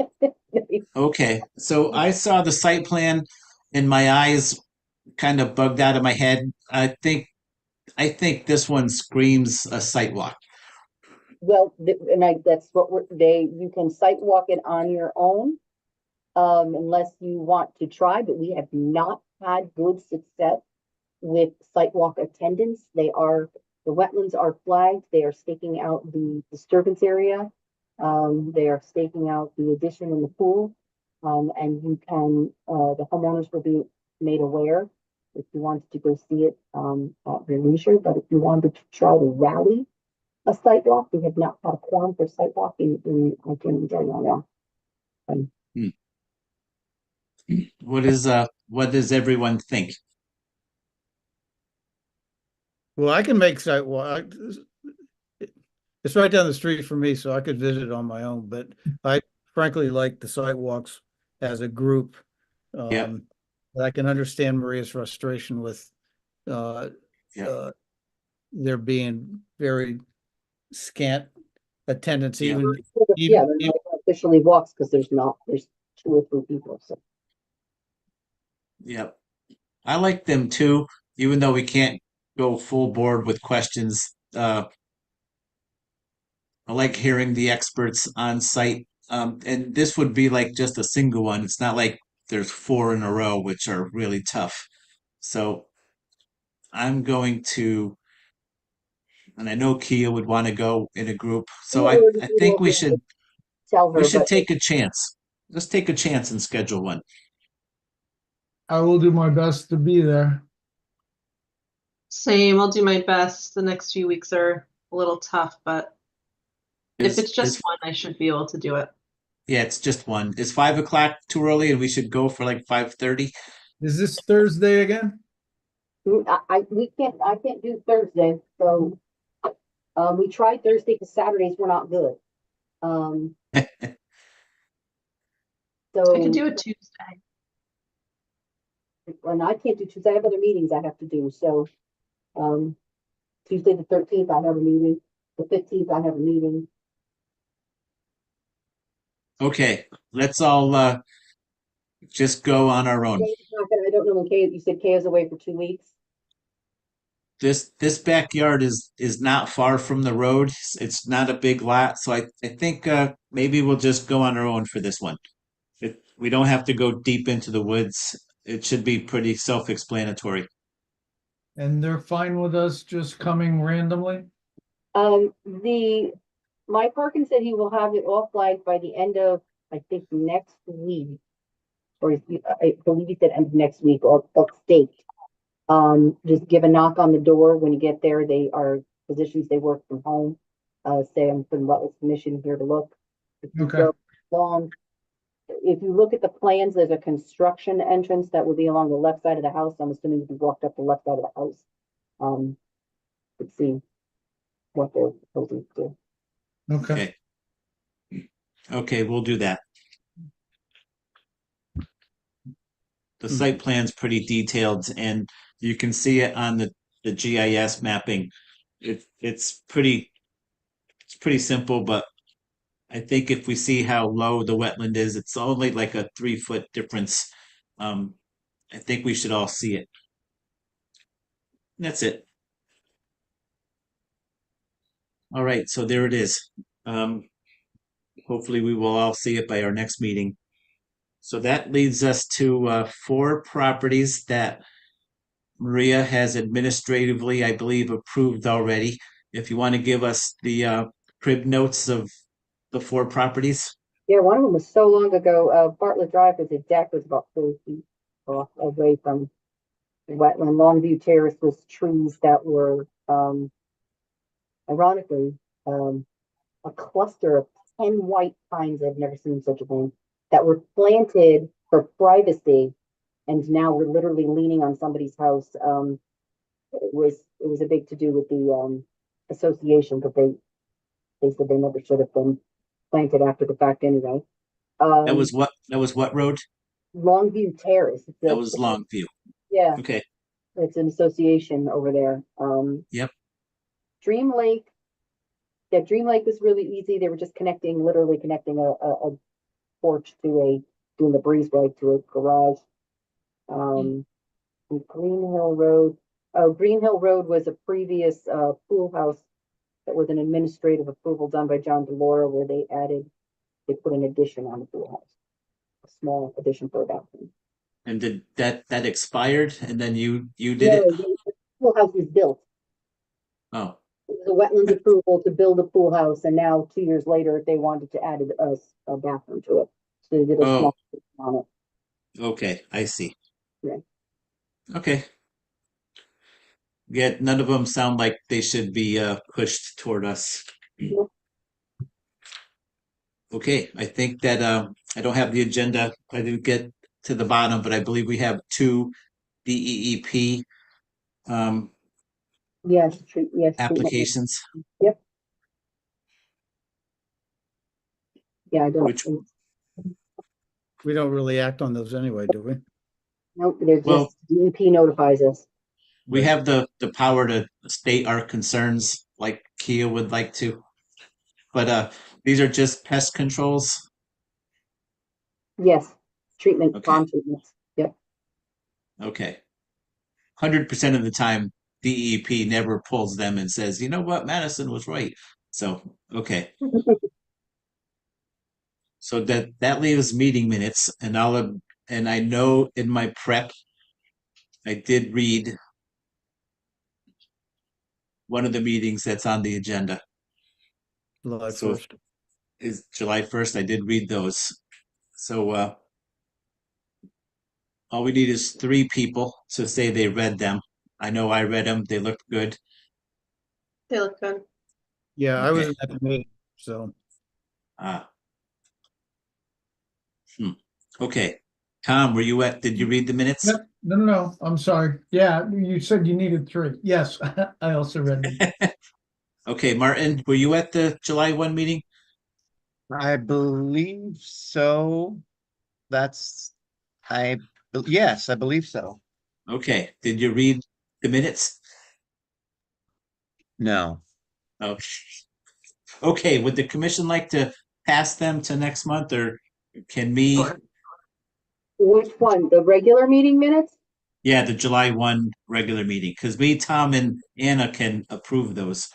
Okay, so I saw the site plan and my eyes kind of bugged out of my head. I think this one screams a site walk. Well, that's what you can site walk it on your own, unless you want to try, but we have not had good success with site walk attendance. The wetlands are flagged. They are staking out the disturbance area. They are staking out the addition in the pool. And you can, the homeowners will be made aware if you wanted to go see it, at your leisure, but if you wanted to try to rally a site walk, we have not had a quorum for site walk I can tell you now. What does everyone think? Well, I can make site walk. It's right down the street from me, so I could visit on my own, but I frankly like the sidewalks as a group. Yep. But I can understand Maria's frustration with Yep. there being very scant attendance, Yeah. even Yeah, they're not officially walks because there's 2 or 3 people, so. Yep. I like them too, even though we can't go full board with questions. I like hearing the experts on site. And this would be like just a single one. It's not like there's 4 in a row, which are really tough. So I'm going to, and I know Kia would want to go in a group. So I think we should Tell her, but take a chance. Let's take a chance and schedule one. I will do my best to be there. Same, I'll do my best. The next few weeks are a little tough, but if it's just one, I should be able to do it. Yeah, it's just one. Is 5 o'clock too early and we should go for like 5:30? Is this Thursday again? I can't do Thursday, so we tried Thursday because Saturdays were not good. So I could do it Tuesday. and I can't do Tuesday. I have other meetings I have to do. So Tuesday the 13th, I have a meeting. The 15th, I have a meeting. Okay, let's all just go on our own. I don't know when Kay, you said Kay is away for 2 weeks. This backyard is not far from the road. It's not a big lot, so I think maybe we'll just go on our own for this one. We don't have to go deep into the woods. It should be pretty self-explanatory. And they're fine with us just coming randomly? Mike Perkins said he will have it all flagged by the end of, I think, next week. Or I believe he said end of next week or staked. Just give a knock on the door when you get there. They are physicians, they work from home. Say I'm from Wetlands Commission here to look. If you Okay. go along, if you look at the plans, there's a construction entrance that will be along the left side of the house. I'm assuming if you walked up the left side of the house, could see what they're proposing to do. Okay. Okay, we'll do that. The site plan's pretty detailed and you can see it on the GIS mapping. It's pretty simple, but I think if we see how low the wetland is, it's only like a 3-foot difference. I think we should all see it. That's it. All right, so there it is. Hopefully we will all see it by our next meeting. So that leads us to 4 properties that Maria has administratively, I believe, approved already. If you want to give us the crib notes of the 4 properties. Yeah, one of them was so long ago. Bartlett Drive was a deck was about 40 feet off away from the wetland. Longview Terrace was trees that were ironically a cluster of 10 white pines. I've never seen such a thing that were planted for privacy, and now we're literally leaning on somebody's house. It was a big to do with the association, but they said they never should have been planted after the fact anyway. That was what road? Longview Terrace. That was Longview. Yeah, Okay. it's an association over there. Yep. Dream Lake. Yeah, Dream Lake was really easy. They were just literally connecting a porch doing the breezeway to a garage. And Green Hill Road. Oh, Green Hill Road was a previous pool house that was an administrative approval done by John DeLora, where they put an addition on the pool house, a small addition for a bathroom. And did that expired and then you did it? The pool house was built. Oh. It was a wetlands approval to build a pool house, and now 2 years later they wanted to add a bathroom to it. So they did a small on it. Okay, I see. Yeah. Okay. Yet none of them sound like they should be pushed toward us. Nope. Okay, I think that I don't have the agenda. I didn't get to the bottom, but I believe we have two DEEP Yes, treatment. applications. Yep. Yeah, I don't. Which- We don't really act on those anyway, do we? Nope, they're Well- just, DEP notifies us. We have the power to state our concerns like Kia would like to. But these are just pest controls. Yes, treatment, Okay. farm treatments. Yep. Okay. 100% of the time, DEP never pulls them and says, you know what, Madison was right. So, okay. So that leaves meeting minutes, and I know in my prep, I did read one of the meetings that's on the agenda. July So 1st. is July 1st. I did read those. So all we need is 3 people to say they read them. I know I read them. They looked good. They look good. Yeah, I was Okay. at the meeting, so Ah. Okay. Tom, did you read the minutes? Yep. No, I'm sorry. Yeah, you said you needed 3. Yes, I also read them. Okay, Martin, were you at the July 1 meeting? I believe so. Yes, I believe so. Okay. Did you read the minutes? No. Oh. Okay, would the commission like to pass them to next month, or can me? Which one? The regular meeting minutes? Yeah, the July 1 regular meeting, because me, Tom, and Anna can approve those.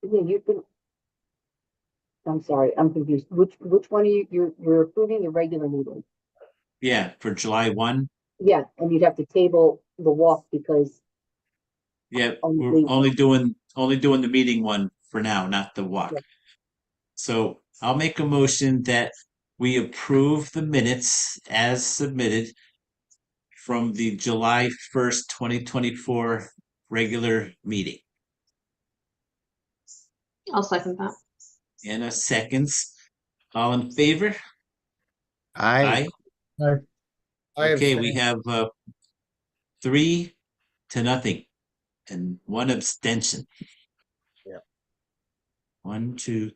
Yeah, you can. I'm sorry, I'm confused. Which one are you're approving the regular meeting? Yeah, for July 1. Yeah, and you'd have to table the walk because Yeah, we're only, only doing the meeting one for now, not the walk. Yeah. So I'll make a motion that we approve the minutes as submitted from the July 1st, 2024 regular meeting. I'll second that. Anna seconds. All in favor? I I Okay, we abstain. have 3-0 and 1 abstention. Yeah. 1, 2,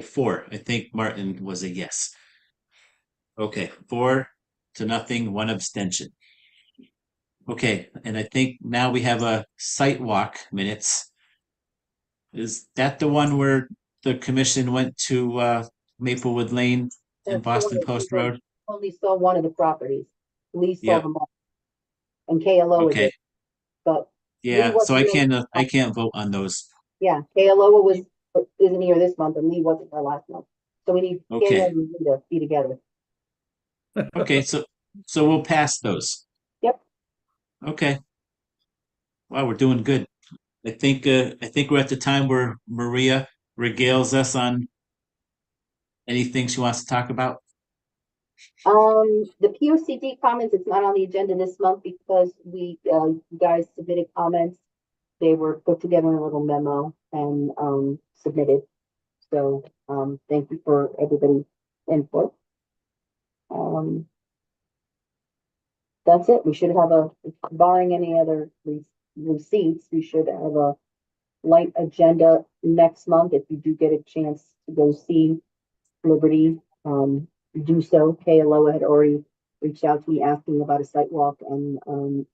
4. I think Martin was a yes. Okay, 4-0, 1 abstention. Okay, and I think now we have a site walk minutes. Is that the one where the commission went to Maplewood Lane and That's the Boston one that Post we Road? only saw one of the properties. Lee saw Yep. them all. And KLOA Okay, did, but yeah, Lee so I wasn't can't I can't vote on those. yeah, KLOA isn't here this month and Lee wasn't here last month. So we need Okay. KLOA and Lee to be together. Okay, so we'll pass those. Yep. Okay. Wow, we're doing good. I think we're at the time where Maria regales us on anything she wants to talk about. The POCD comments, it's not on the agenda this month because you guys submitted comments. They were put together in a little memo and, submitted. So, thank you for everybody's input. That's it. We should have barring any other receipts, we should have a light agenda next month. If you do get a chance to go see Liberty, do so. KLO had already reached out to me asking about a site walk and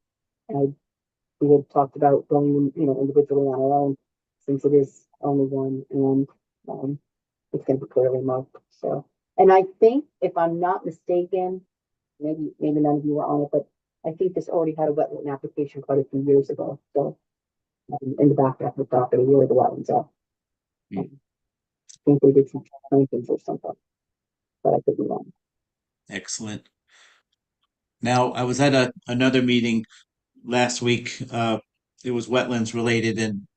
we had talked about going, individually on our own since it is only one and, it's gonna be clearly marked. So, and I think if I'm not mistaken, maybe none of you were on it, but I think this already had a wetland application quite a few years ago. So, in the back of the property where the wetlands are. I think they did some plantings or something, but I could be wrong. Excellent. Now, I was at another meeting last week. It was wetlands related, and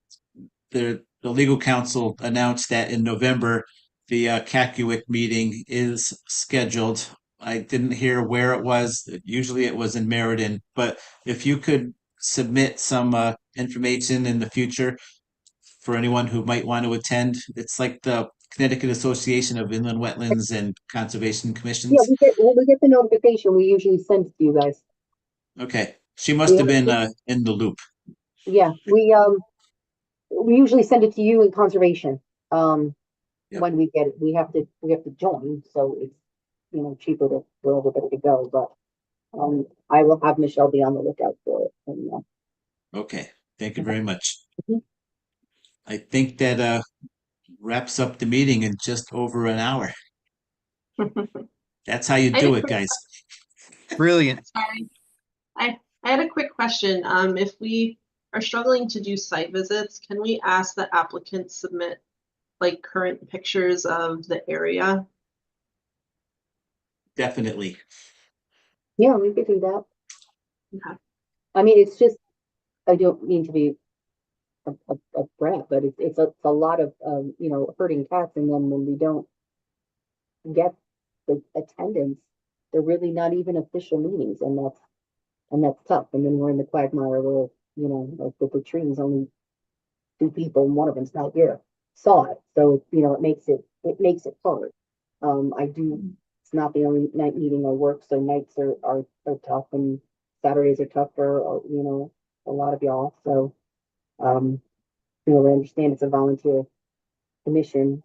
the legal counsel announced that in November the Cacuic meeting is scheduled. I didn't hear where it was. Usually it was in Meriden, but if you could submit some information in the future for anyone who might want to attend, it's like the Connecticut Association of Inland Wetlands and Conservation Commissions. Yeah, when we get the notification, we usually send it to you guys. Okay, she must have been in the loop. Yeah, we usually send it to you in conservation. Yep. When we get it, we have to join, so it's, cheaper for everybody to go, but, I will have Michelle be on the lookout for it. And, Okay, thank you very much. Mhm. I think that wraps up the meeting in just over an hour. That's how you I do had a it, quick- guys. Brilliant. Sorry. I had a quick question. If we are struggling to do site visits, can we ask the applicant submit like current pictures of the area? Definitely. Yeah, we could do that. Okay. I mean, it's just, I don't mean to be a brat, but it's a lot of, herding cats, and then when we don't get the attendance, they're really not even official meetings, and that's tough. And then we're in the quagmire where, like with the trees, only 2 people, and one of them's not here, saw it. So, it makes it hard. It's not the only night meeting I work, so nights are tough, and Saturdays are tough for, a lot of y'all. So, I understand it's a volunteer commission.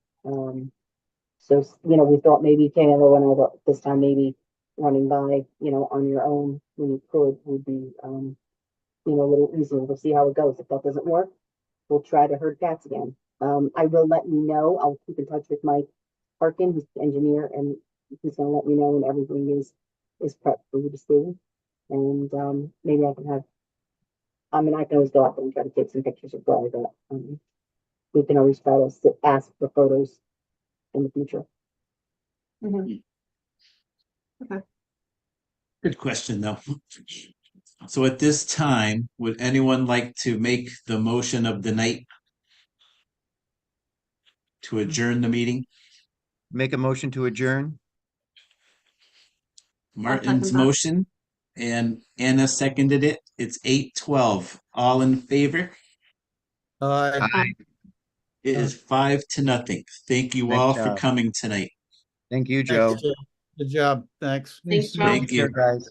So, we thought maybe Taylor and I thought this time maybe running by, on your own when you could would be, a little easier. We'll see how it goes. If that doesn't work, we'll try to herd cats again. I will let you know. I'll keep in touch with Mike Parkin, who's the engineer, and he's gonna let me know when everything is prepped for you to see. And maybe I can have. I mean, I can always go out there and try to take some pictures as well, but we can always try to ask for photos in the future. Mhm. Good question, though. So at this time, would anyone like to make the motion of the night to adjourn the meeting? Make a motion to adjourn. Martin's that. motion and Anna seconded it. It's 8:12. All in favor? Aye. It is 5-0. Thank you Nice all for job. coming tonight. Thank you, Thanks, Joe. Joe. Good job. Thanks. Thanks, Joe. Thank you. Care, guys.